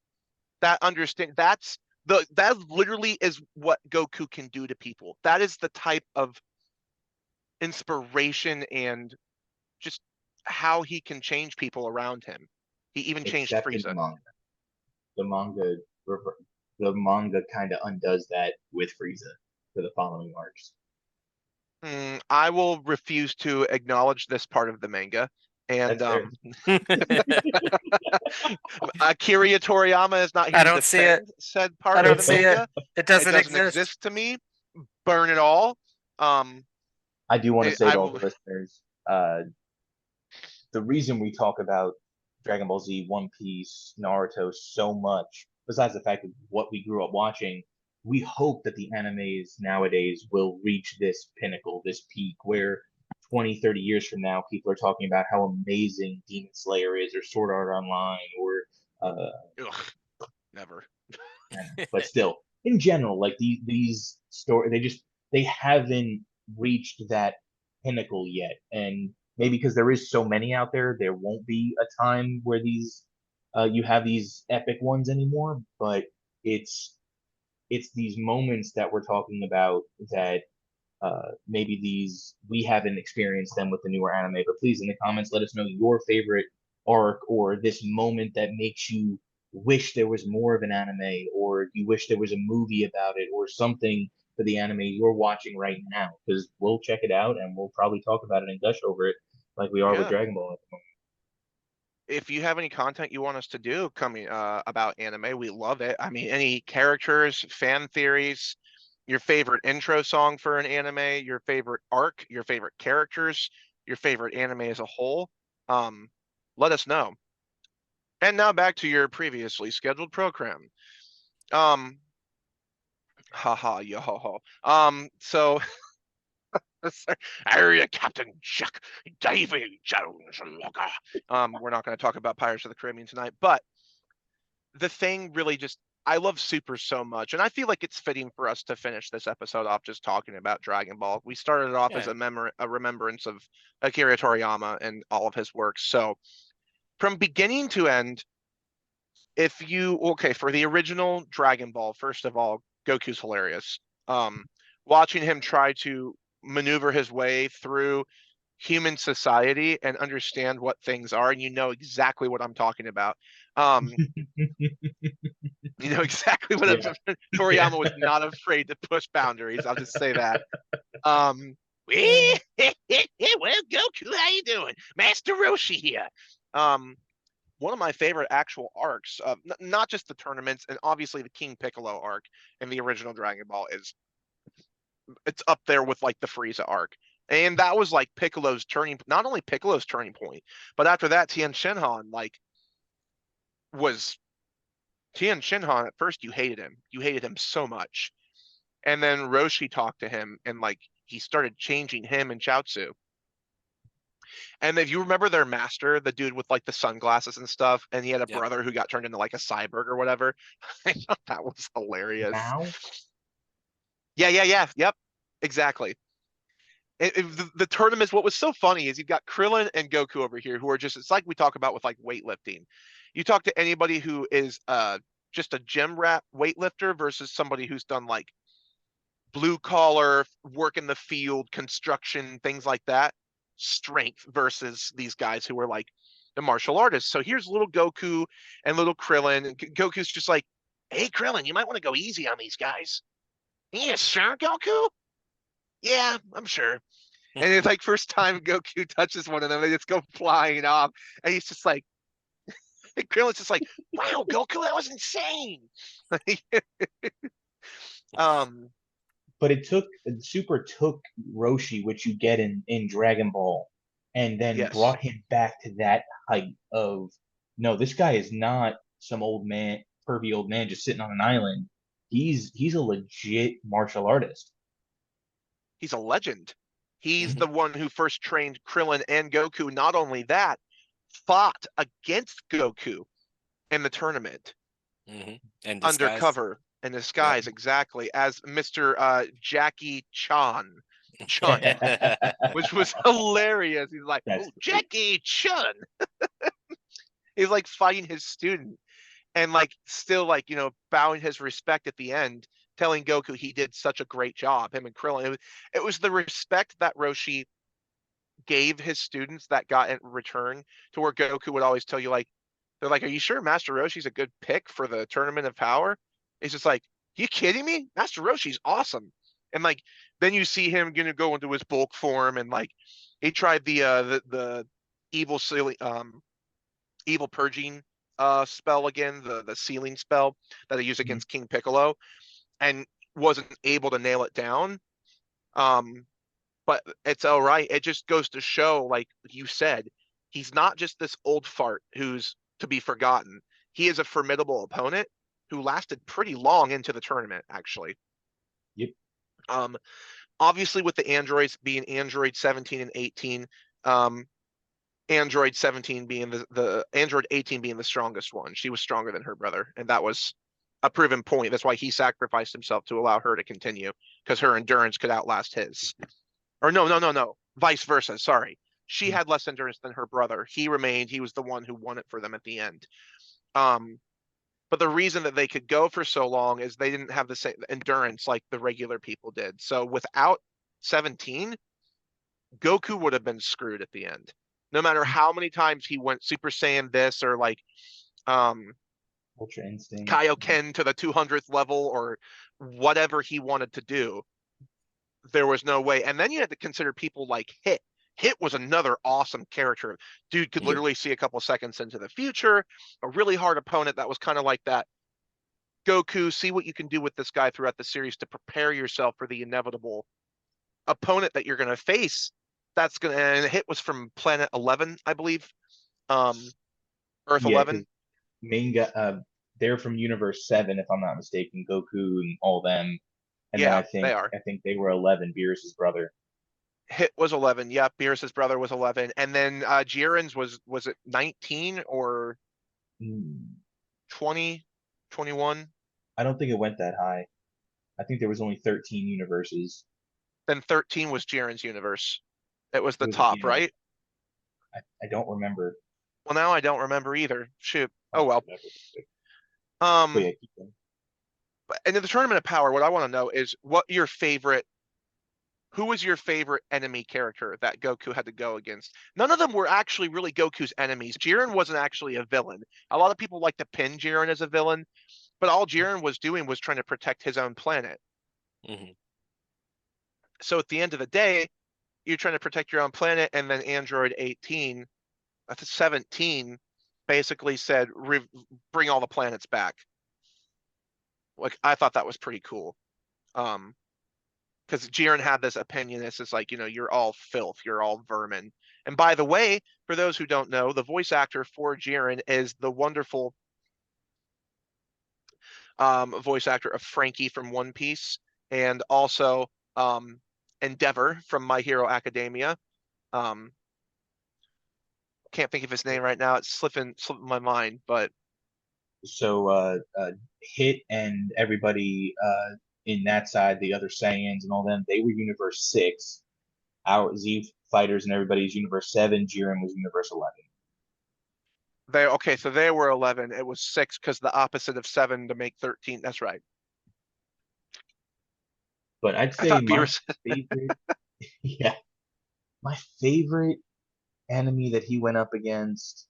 that literally is what Goku can do to people. That is the type of inspiration and just how he can change people around him. He even changed except in the Frieza. manga. The manga, the manga kind of undoes that with Frieza for the following arcs. I will refuse to acknowledge this part of the manga. And That's fair. Akira Toriyama is not here I to don't see it. defend said I part of don't the see it. manga. It It doesn't doesn't exist. exist to me. Burn it all. Um, I do want to say I to all will. the listeners, the reason we talk about Dragon Ball Z, One Piece, Naruto so much, besides the fact of what we grew up watching, we hope that the animes nowadays will reach this pinnacle, this peak, where 20, 30 years from now, people are talking about how amazing Demon Slayer is, or Sword Art Online, or Ugh, never. but still, in general, like these story, they haven't reached that pinnacle yet, and maybe because there is so many out there, there won't be a time where these you have these epic ones anymore. But it's it's these moments that we're talking about that maybe these we haven't experienced them with the newer anime. But please, in the comments, let us know your favorite arc or this moment that makes you wish there was more of an anime, or you wish there was a movie about it, or something for the anime you're watching right now. Because we'll check it out and we'll probably talk about it and gush over it like we are with Yeah. Dragon Ball at the moment. If you have any content you want us to do coming about anime, we love it. I mean, any characters, fan theories, your favorite intro song for an anime, your favorite arc, your favorite characters, your favorite anime as a whole, let us know. And now back to your previously scheduled program. Um, haha, yo ho ho. So area Captain Jack Davy Jones Locker. We're not going to talk about Pirates of the Caribbean tonight, but the thing really just I love Super so much, and I feel like it's fitting for us to finish this episode off just talking about Dragon Ball. We started it off as Yeah. a remembrance of Akira Toriyama and all of his works. So from beginning to end, if you okay for the original Dragon Ball, first of all, Goku's hilarious. Um, Watching him try to maneuver his way through human society and understand what things are, and you know exactly what I'm talking about. Um, you know exactly what Yeah. Toriyama was not afraid to push boundaries. I'll just say that. Um, well, Goku, how you doing? Master Roshi here. Um, One of my favorite actual arcs, not just the tournaments, and obviously the King Piccolo arc in the original Dragon Ball is it's up there with like the Frieza arc. And that was like Piccolo's turning, not only Piccolo's turning point, but after that, Tien Shinhan was Tien Shinhan. At first, you hated him so much, and then Roshi talked to him, and like he started changing him and Chaozu. And if you remember their master, the dude with like the sunglasses and stuff, and he had a Yep. brother who got turned into like a cyborg or whatever. I thought that was hilarious. Now, Yeah. Yep. Exactly. The tournaments, what was so funny is you've got Krillin and Goku over here who are just, it's like we talk about with like weightlifting. You talk to anybody who is just a gym rat weightlifter versus somebody who's done like blue collar work in the field, construction, things like that. Strength versus these guys who are like the martial artists. So here's little Goku and little Krillin. And Goku's just like, hey, Krillin, you might want to go easy on these guys. Yeah, sure, Goku? Yeah, I'm sure. And it's like first time Goku touches one of them, they just go flying off. And he's just like, and Krillin's just like, wow, Goku, that was insane. um, but it took Super took Roshi, which you get in Dragon Ball, and then yes, brought him back to that height of no, this guy is not some old man, pervy old man just sitting on an island. He's a legit martial artist. he's a legend. He's Mhm. the one who first trained Krillin and Goku. Not only that, fought against Goku in the tournament In disguise. undercover in Yep. disguise, exactly as Mr. Jackie Chun, which was hilarious. He's like, That's oh, great. Jackie Chun. He's like fighting his student and like still like bowing his respect at the end, telling Goku he did such a great job. Him and Krillin. It was the respect that Roshi gave his students that got in return to where Goku would always tell you like they're like, are you sure Master Roshi's a good pick for the Tournament of Power? He's just like, you kidding me? Master Roshi's awesome. And like then you see him gonna go into his bulk form and like he tried the evil silly evil purging spell again, the sealing spell that they use Mhm. against King Piccolo, and wasn't able to nail it down. But it's all right. It just goes to show, like you said, he's not just this old fart who's to be forgotten. He is a formidable opponent who lasted pretty long into the tournament, actually. Yep. Obviously, with the androids being Android 17 and 18, Android 17 being the Android 18 being the strongest one. She was stronger than her brother, and that was a proven point. That's why he sacrificed himself to allow her to continue, because her endurance could outlast his. Or no. Vice versa. Sorry. She had less endurance than her brother. He remained. He was the one who won it for them at the end. But the reason that they could go for so long is they didn't have the same endurance like the regular people did. So without 17, Goku would have been screwed at the end. No matter how many times he went Super Saiyan this or like Ultra Instinct. Kaioken to the 200th level or whatever he wanted to do, there was no way. And then you had to consider people like Hit. Hit was another awesome character. Dude could Mhm. literally see a couple seconds into the future. A really hard opponent that was kind of like that. Goku, see what you can do with this guy throughout the series to prepare yourself for the inevitable opponent that you're going to face. That's going to, and Hit was from Planet 11, I believe. Earth Yeah, because 11. main guy, they're from Universe 7, if I'm not mistaken. Goku and all them, and then Yeah, I they think are. I think they were 11. Beerus's brother. Hit was 11. Yep, Beerus's brother was 11. And then Jiren's was it 19 or Hmm. 20, 21? I don't think it went that high. I think there was only 13 universes. Then 13 was Jiren's universe. It was the Was it? top, Yeah, right? I don't remember. Well, now I don't remember either. Shoot. I'll Oh look well. it up real quick. But Um, yeah, keep going. and in the Tournament of Power, what I want to know is who was your favorite enemy character that Goku had to go against? None of them were actually really Goku's enemies. Jiren wasn't actually a villain. A lot of people like to pin Jiren as a villain, but all Jiren was doing was trying to protect his own planet. Mhm. So at the end of the day, you're trying to protect your own planet, and then Android 18, 17 basically said, bring all the planets back. Like, I thought that was pretty cool. Because Jiren had this opinion. This is like, you're all filth, you're all vermin. And by the way, for those who don't know, the voice actor for Jiren is the wonderful voice actor of Frankie from One Piece, and also Endeavor from My Hero Academia. Um, can't think of his name right now. It's slipping my mind, but So Hit and everybody in that side, the other Saiyans and all them, they were Universe 6. Our Z Fighters and everybody's Universe 7. Jiren was Universe 11. so they were 11. It was 6 because the opposite of 7 to make 13. That's right. But I'd I say thought my Beerus. favorite, yeah, my favorite enemy that he went up against,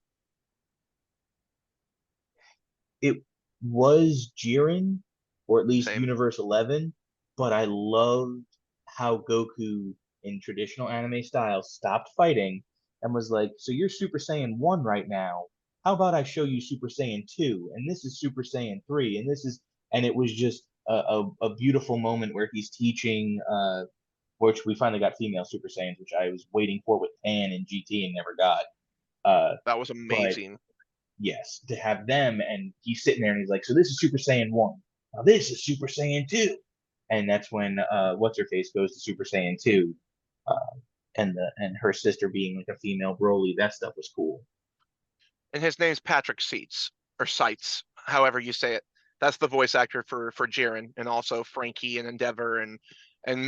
it was Jiren, or at least Same. Universe 11, but I loved how Goku, in traditional anime style, stopped fighting and was like, so you're Super Saiyan 1 right now. How about I show you Super Saiyan 2? And this is Super Saiyan 3. And it was just a beautiful moment where he's teaching, which we finally got female Super Saiyans, which I was waiting for with Pan and GT and never got. That was But amazing. yes, to have them, and he's sitting there and he's like, so this is Super Saiyan 1. Now this is Super Saiyan 2. And that's when what's her face goes to Super Saiyan 2. Uh, and her sister being like a female Broly, that stuff was cool. And his name's Patrick Seitz or Seitz, however you say it. That's the voice actor for Jiren, and also Frankie and Endeavor and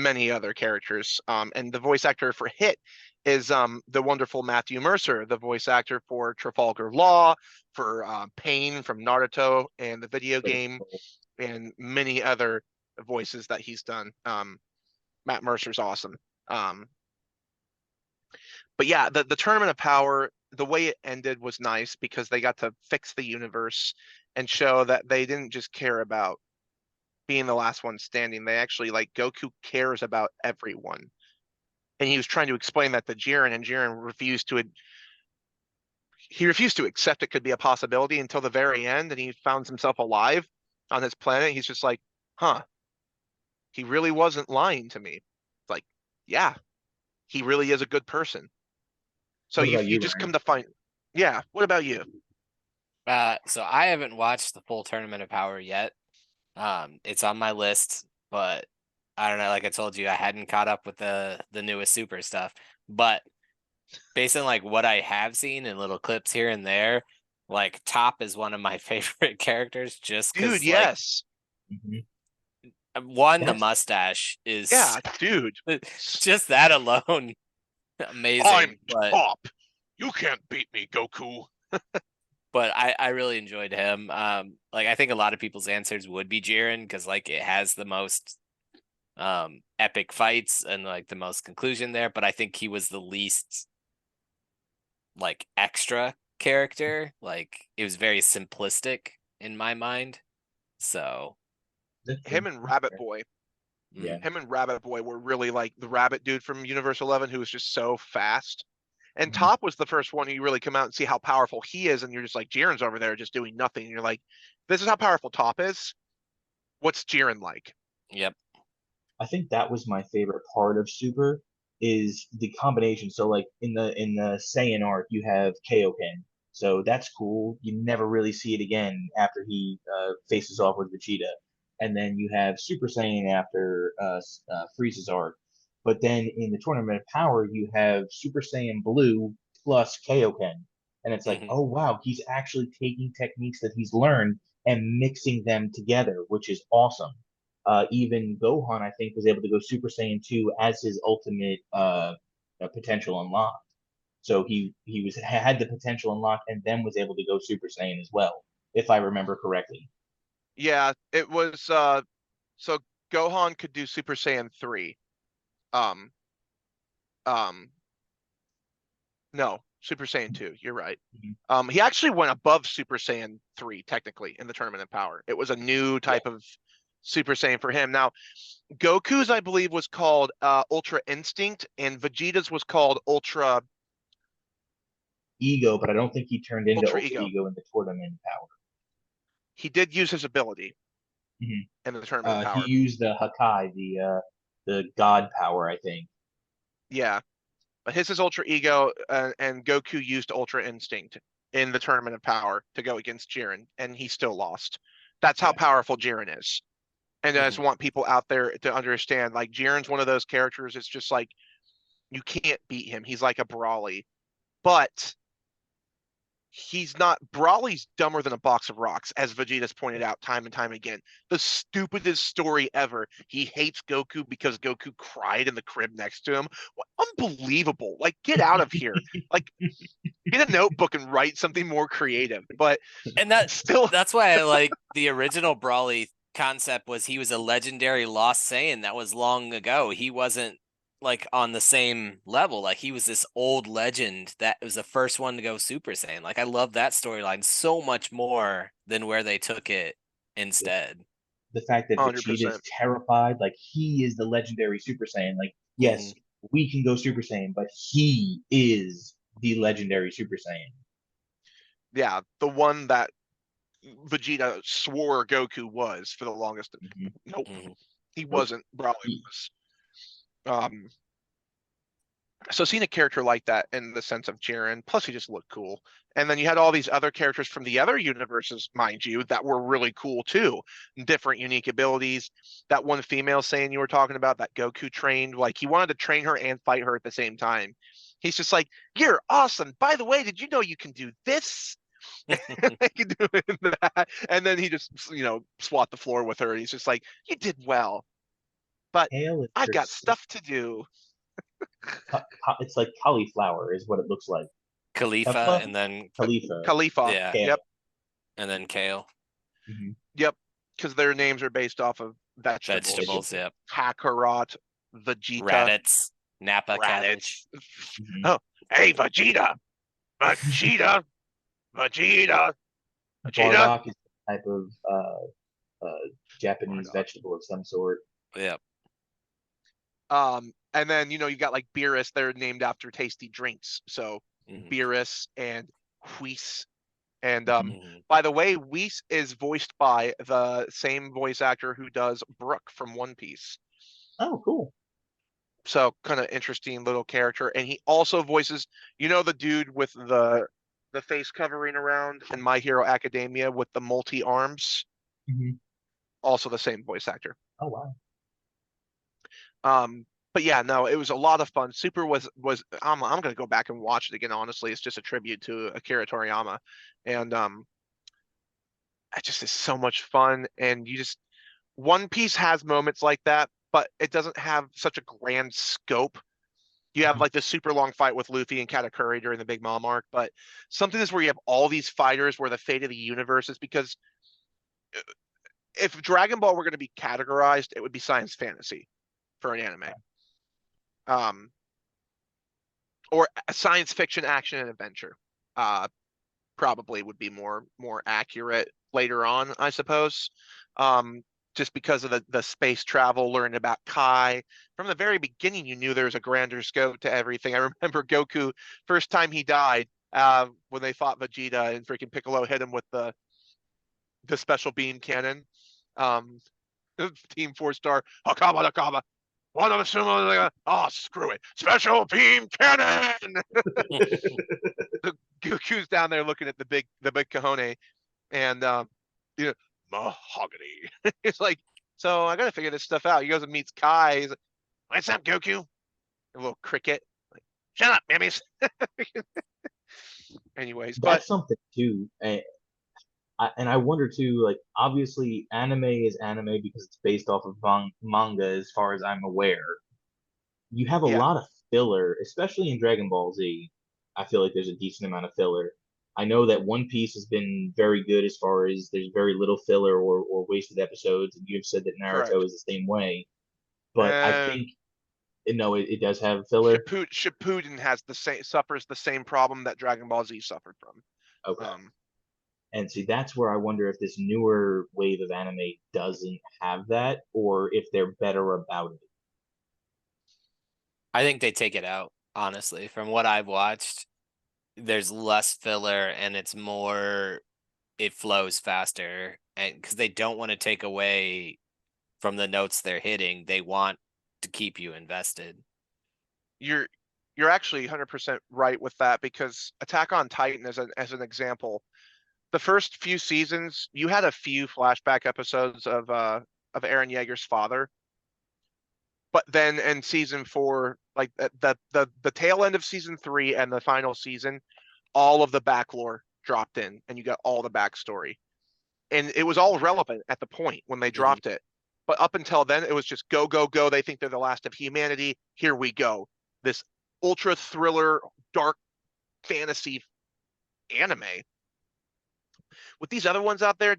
many other characters. And the voice actor for Hit is the wonderful Matthew Mercer, the voice actor for Trafalgar Law, for Pain from Naruto and the video Pretty game, cool. and many other voices that he's done. Matt Mercer's awesome. But yeah, the Tournament of Power, the way it ended was nice because they got to fix the universe and show that they didn't just care about being the last one standing. They actually, like, Goku cares about everyone. And he was trying to explain that to Jiren, and Jiren refused to he refused to accept it could be a possibility until the very end, and he found himself alive on his planet. He's just like, huh, he really wasn't lying to me. It's like, yeah, he really is a good person. So What about you you, just come Ryan? to find, yeah. What about you? So I haven't watched the full Tournament of Power yet. It's on my list, but I don't know. Like I told you, I hadn't caught up with the newest Super stuff. But based on like what I have seen in little clips here and there, like Top is one of my favorite characters, just Dude, because like yes. Mhm. one, the That's mustache is Yeah, dude. just that alone amazing. I'm But top. You can't beat me, Goku. I really enjoyed him. Like I think a lot of people's answers would be Jiren because like it has the most epic fights and like the most conclusion there, but I think he was the least like extra character. Like it was very simplistic in my mind. So Him and Rabbit fair. Boy. Yeah. mm, Him and Rabbit Boy were really like the rabbit dude from Universe 11 who was just so fast. And Mhm. Top was the first one who you really come out and see how powerful he is, and you're just like, Jiren's over there just doing nothing. And you're like, this is how powerful Top is. What's Jiren like? yep. I think that was my favorite part of Super is the combination. So like in the Saiyan arc, you have Kaioken. So that's cool. You never really see it again after he faces off with Vegeta. And then you have Super Saiyan after Frieza's arc. But then in the Tournament of Power, you have Super Saiyan Blue plus Kaioken. And it's like, Hmm. oh wow, he's actually taking techniques that he's learned and mixing them together, which is awesome. Even Gohan, I think, was able to go Super Saiyan 2 as his ultimate potential unlocked. So he was had the potential unlocked and then was able to go Super Saiyan as well, if I remember correctly. Yeah, it was so Gohan could do Super Saiyan 3. Um um no, Super Saiyan 2, you're right. Mhm. He actually went above Super Saiyan 3 technically in the Tournament of Power. It was a new Yeah, type of Super Saiyan for him. Now, Goku's I believe was called Ultra Instinct and Vegeta's was called Ego, but I don't think he turned into Ultra Ultra Ego. Ego in the Tournament Power. He did use his ability Mhm. in the Tournament of He Power. used the Hakai, the God power, I think. Yeah, but his is Ultra Ego, and Goku used Ultra Instinct in the Tournament of Power to go against Jiren, and he still lost. That's how Yeah. powerful Jiren is. And I just Hmm. want people out there to understand, like Jiren's one of those characters. It's just like you can't beat him. He's like a Brawly, but he's not. Brawly's dumber than a box of rocks, as Vegeta's pointed out time and time again. The stupidest story ever. He hates Goku because Goku cried in the crib next to him. What, unbelievable! Like, get out of here. Like, get a notebook and write something more creative. But And still, that's why I like the original Brawly concept was he was a legendary lost Saiyan that was long ago. He wasn't like on the same level. Like he was this old legend that was the first one to go Super Saiyan. Like I love that storyline so much more than where they took it Yeah. instead. The fact that Vegeta is 100%. terrified, like he is the legendary Super Saiyan. Like, Hmm. yes, we can go Super Saiyan, but he is the legendary Super Saiyan. Yeah, the one that Vegeta swore Goku was for the longest. Mhm. Nope, Hmm. he Nope. wasn't. Brawly He- was. So seeing a character like that in the sense of Jiren, plus he just looked cool. And then you had all these other characters from the other universes, mind you, that were really cool too. Different unique abilities. That one female Saiyan you were talking about that Goku trained, like he wanted to train her and fight her at the same time. He's just like, you're awesome. By the way, did you know you can do this? I can do that. And then he just, swat the floor with her. And he's just like, you did well, but Kale is I've got just stuff to do. it's like cauliflower is what it looks like. Khalifa Kefla, and then Khalifa, Khalifa. yeah, Kale. Yep. and then Kale. Hmm. Yep, because their names are based off of vegetables. Vegetables, Vegetable. yep. Kakarot, Vegeta, Raditz, Napa cabbage. Raditz. Hmm. Oh, hey, Vegeta, Vegeta, Vegeta, Vegeta. Bardock is a type of Japanese Bardock. vegetable of some sort. Yep. And then you got like Beerus. They're named after tasty drinks. So Hmm. Beerus and Whis. And Mhm. by the way, Whis is voiced by the same voice actor who does Brook from One Piece. Oh, cool. So kind of interesting little character. And he also voices, the dude with the face covering around in My Hero Academia with the multi arms, Hmm. also the same voice actor. Oh, wow. But yeah, no, it was a lot of fun. Super was I'm gonna go back and watch it again. Honestly, it's just a tribute to Akira Toriyama, and it just is so much fun. And One Piece has moments like that, but it doesn't have such a grand scope. You have Mhm. like the super long fight with Luffy and Katakuri during the Big Mom arc, but something is where you have all these fighters where the fate of the universe is, because if Dragon Ball were going to be categorized, it would be science fantasy for an anime. Um, or science fiction, action, and adventure. Uh, Probably would be more accurate later on, I suppose. Um, just because of the space travel, learning about Kai. From the very beginning, you knew there was a grander scope to everything. I remember Goku, first time he died, when they fought Vegeta and freaking Piccolo hit him with the special beam cannon. Um, Team 4-star, Hakaba Nakaba. One of the sumo, oh, screw it. Special beam cannon! Goku's down there looking at the big cojones, and you know, mahogany. It's like, so I gotta figure this stuff out. He goes and meets Kai. He's like, "What's up, Goku?" A little cricket. Like, shut up, mammies. Anyways, but That's something too. And I wonder too, like, obviously anime is anime because it's based off of manga as far as I'm aware. You have a yeah, lot of filler, especially in Dragon Ball Z. I feel like there's a decent amount of filler. I know that One Piece has been very good as far as there's very little filler or wasted episodes, and you've said that Naruto correct. is the same way. But I Uh, think no, it does have filler. Shippuden suffers the same problem that Dragon Ball Z suffered from. Okay. Um, And see, that's where I wonder if this newer wave of anime doesn't have that, or if they're better about it. I think they take it out, honestly. From what I've watched, there's less filler and it's more, it flows faster. And because they don't want to take away from the notes they're hitting, they want to keep you invested. you're you're actually 100% right with that, because Attack on Titan, as an example, the first few seasons, you had a few flashback episodes of Eren Yeager's father, but then in season 4, like the tail end of season 3 and the final season, all of the back lore dropped in, and you got all the backstory, and it was all relevant at the point when they Mhm. dropped it. But up until then, it was just go go go. They think they're the last of humanity. Here we go. This ultra thriller, dark fantasy anime. With these other ones out there,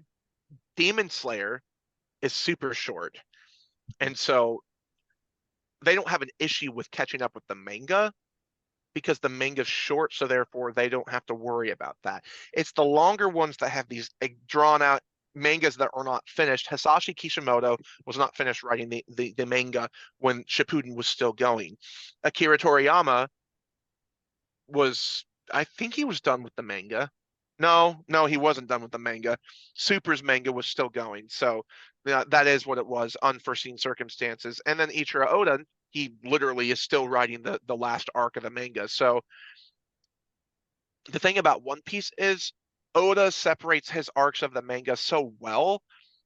Demon Slayer is super short. And so they don't have an issue with catching up with the manga, because the manga's short, so therefore they don't have to worry about that. It's the longer ones that have these drawn out mangas that are not finished. Hisashi Kishimoto was not finished writing the manga when Shippuden was still going. Akira Toriyama was, I think he was done with the manga. No, he wasn't done with the manga. Super's manga was still going. So that is what it was, unforeseen circumstances. And then Ichiro Oda, he literally is still writing the last arc of the manga. So the thing about One Piece is Oda separates his arcs of the manga so well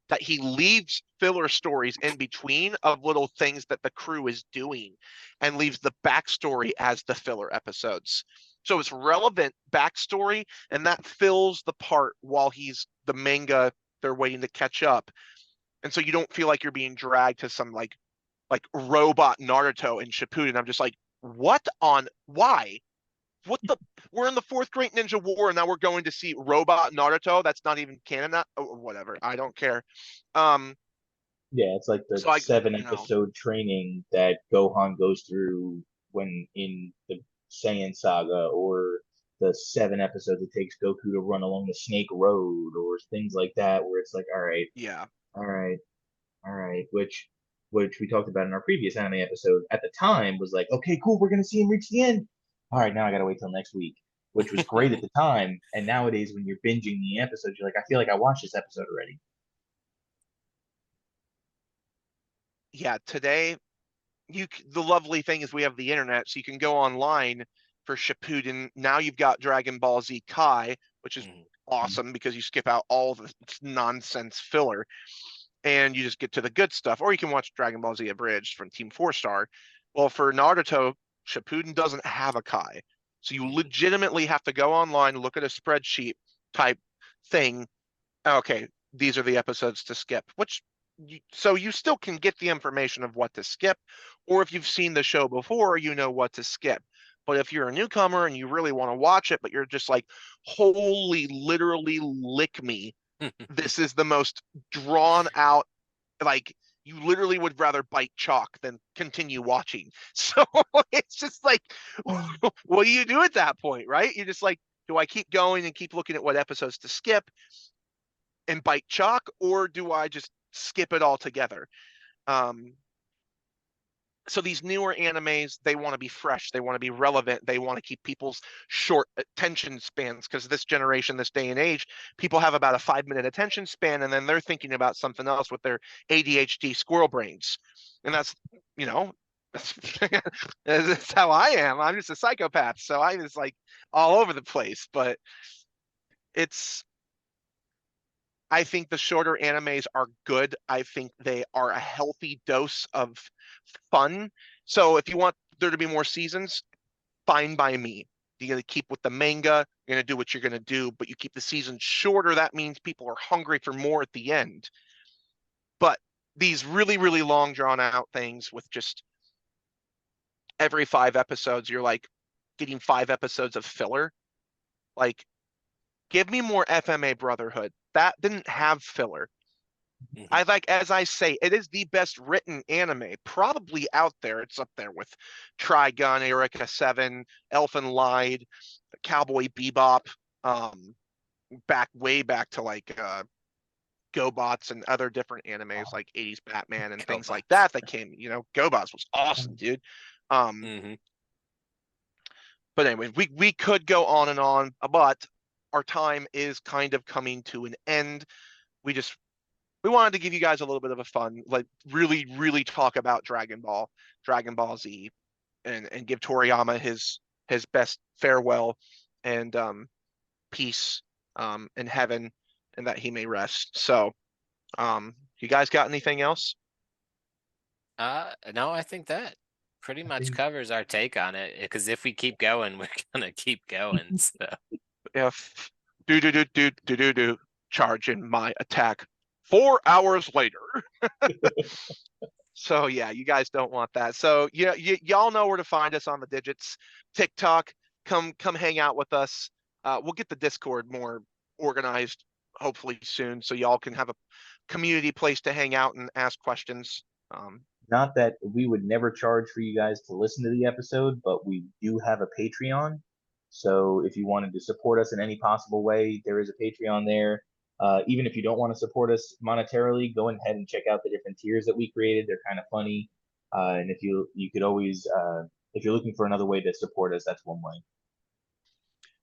that he leaves filler stories in between of little things that the crew is doing, and leaves the backstory as the filler episodes. So it's relevant backstory, and that fills the part while he's the manga, they're waiting to catch up. And so you don't feel like you're being dragged to some like robot Naruto and Shippuden. I'm just like, what on why? What the? We're in the fourth Great Ninja War, and now we're going to see robot Naruto. That's not even canon, or whatever. I don't care. Um, Yeah, it's like the so I, seven you know, episode training that Gohan goes through when in the Saiyan saga, or the 7 episodes it takes Goku to run along the Snake Road, or things like that, where it's like, yeah, all right, all right, which we talked about in our previous anime episode at the time was like, okay, cool, we're gonna see him reach the end. All right, now I gotta wait till next week, which was great at the time. And nowadays, when you're binging the episodes, you're like, I feel like I watched this episode already. Yeah, today the lovely thing is we have the internet, so you can go online for Shippuden. Now you've got Dragon Ball Z Kai, which is awesome because you skip out all the nonsense filler and you just get to the good stuff. Or you can watch Dragon Ball Z Abridged from Team 4-Star. Well, for Naruto, Shippuden doesn't have a Kai. So you legitimately have to go online, look at a spreadsheet type thing. Okay, these are the episodes to skip, which so you still can get the information of what to skip, or if you've seen the show before, you know what to skip. But if you're a newcomer and you really want to watch it, but you're just like, holy, literally lick me, this is the most drawn out, like you literally would rather bite chalk than continue watching. So it's just like, what do you do at that point, right? You're just like, do I keep going and keep looking at what episodes to skip and bite chalk, or do I just skip it all together? So these newer animes, they want to be fresh, they want to be relevant, they want to keep people's short attention spans, because this generation, this day and age, people have about a 5-minute attention span, and then they're thinking about something else with their ADHD squirrel brains. And that's, you know, that's how I am. I'm just a psychopath, so I'm just like all over the place. But it's, I think the shorter animes are good. I think they are a healthy dose of fun. So if you want there to be more seasons, fine by me. You're going to keep with the manga, you're going to do what you're going to do, but you keep the seasons shorter. That means people are hungry for more at the end. But these really, really long, drawn out things with just every 5 episodes, you're like getting 5 episodes of filler. Like, give me more FMA Brotherhood. That didn't have filler. I like, as I say, it is the best written anime probably out there. It's up there with Trigun, Eureka 7, Elfen Lied, Cowboy Bebop, way back to like GoBots and other different animes like 80s Batman and things like that came, GoBots was awesome, dude. But anyway, we could go on and on, but our time is kind of coming to an end. We wanted to give you guys a little bit of a fun, like really, really talk about Dragon Ball Z, and give Toriyama his best farewell and peace in heaven, and that he may rest. So, you guys got anything else? No, I think that pretty much think- covers our take on it. Because if we keep going, we're gonna keep going. So If do charge in my attack 4 hours later. So yeah, you guys don't want that. So yeah, y'all know where to find us on the digits. TikTok, come hang out with us. We'll get the Discord more organized hopefully soon, so y'all can have a community place to hang out and ask questions. Not that we would never charge for you guys to listen to the episode, but we do have a Patreon. So if you wanted to support us in any possible way, there is a Patreon there. Even if you don't want to support us monetarily, go ahead and check out the different tiers that we created. They're kind of funny. And if you could always, if you're looking for another way to support us, that's one way.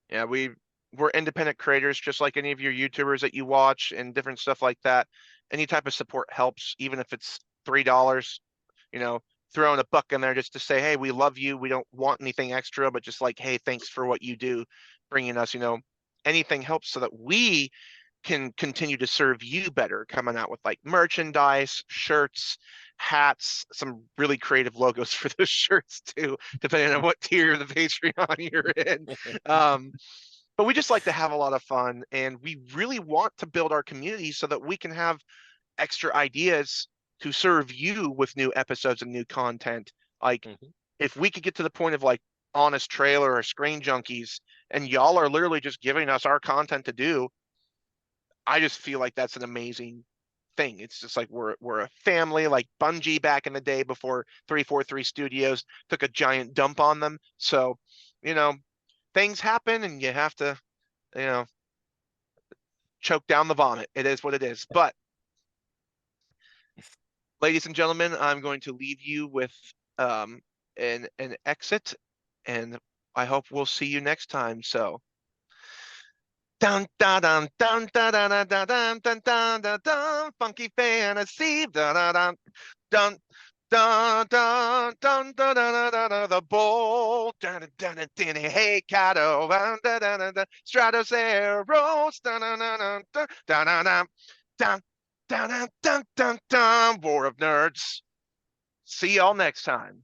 Yeah, we're independent creators, just like any of your YouTubers that you watch and different stuff like that. Any type of support helps, even if it's $3, throwing a buck in there just to say, hey, we love you. We don't want anything extra, but just like, hey, thanks for what you do, bringing us, anything helps so that we can continue to serve you better, coming out with like merchandise, shirts, hats, some really creative logos for those shirts too, depending on what tier of the Patreon you're in. But we just like to have a lot of fun, and we really want to build our community so that we can have extra ideas to serve you with new episodes and new content. Like, if we could get to the point of like Honest Trailer or Screen Junkies, and y'all are literally just giving us our content to do, I just feel like that's an amazing thing. It's just like we're a family, like Bungie back in the day before 343 Studios took a giant dump on them. So, things happen and you have to, you know, choke down the vomit. It is what it is. But ladies and gentlemen, I'm going to leave you with an exit, and I hope we'll see you next time. So. Dun dun dun dun dun dun dun dun dun dun dun dun dun funky fantasy dun dun dun dun dun dun dun dun dun dun dun the bowl dun dun dun dun hey Kato dun dun dun dun Stratos arrows dun dun dun dun dun dun dun dun dun dun dun dun War of Nerds. See y'all next time.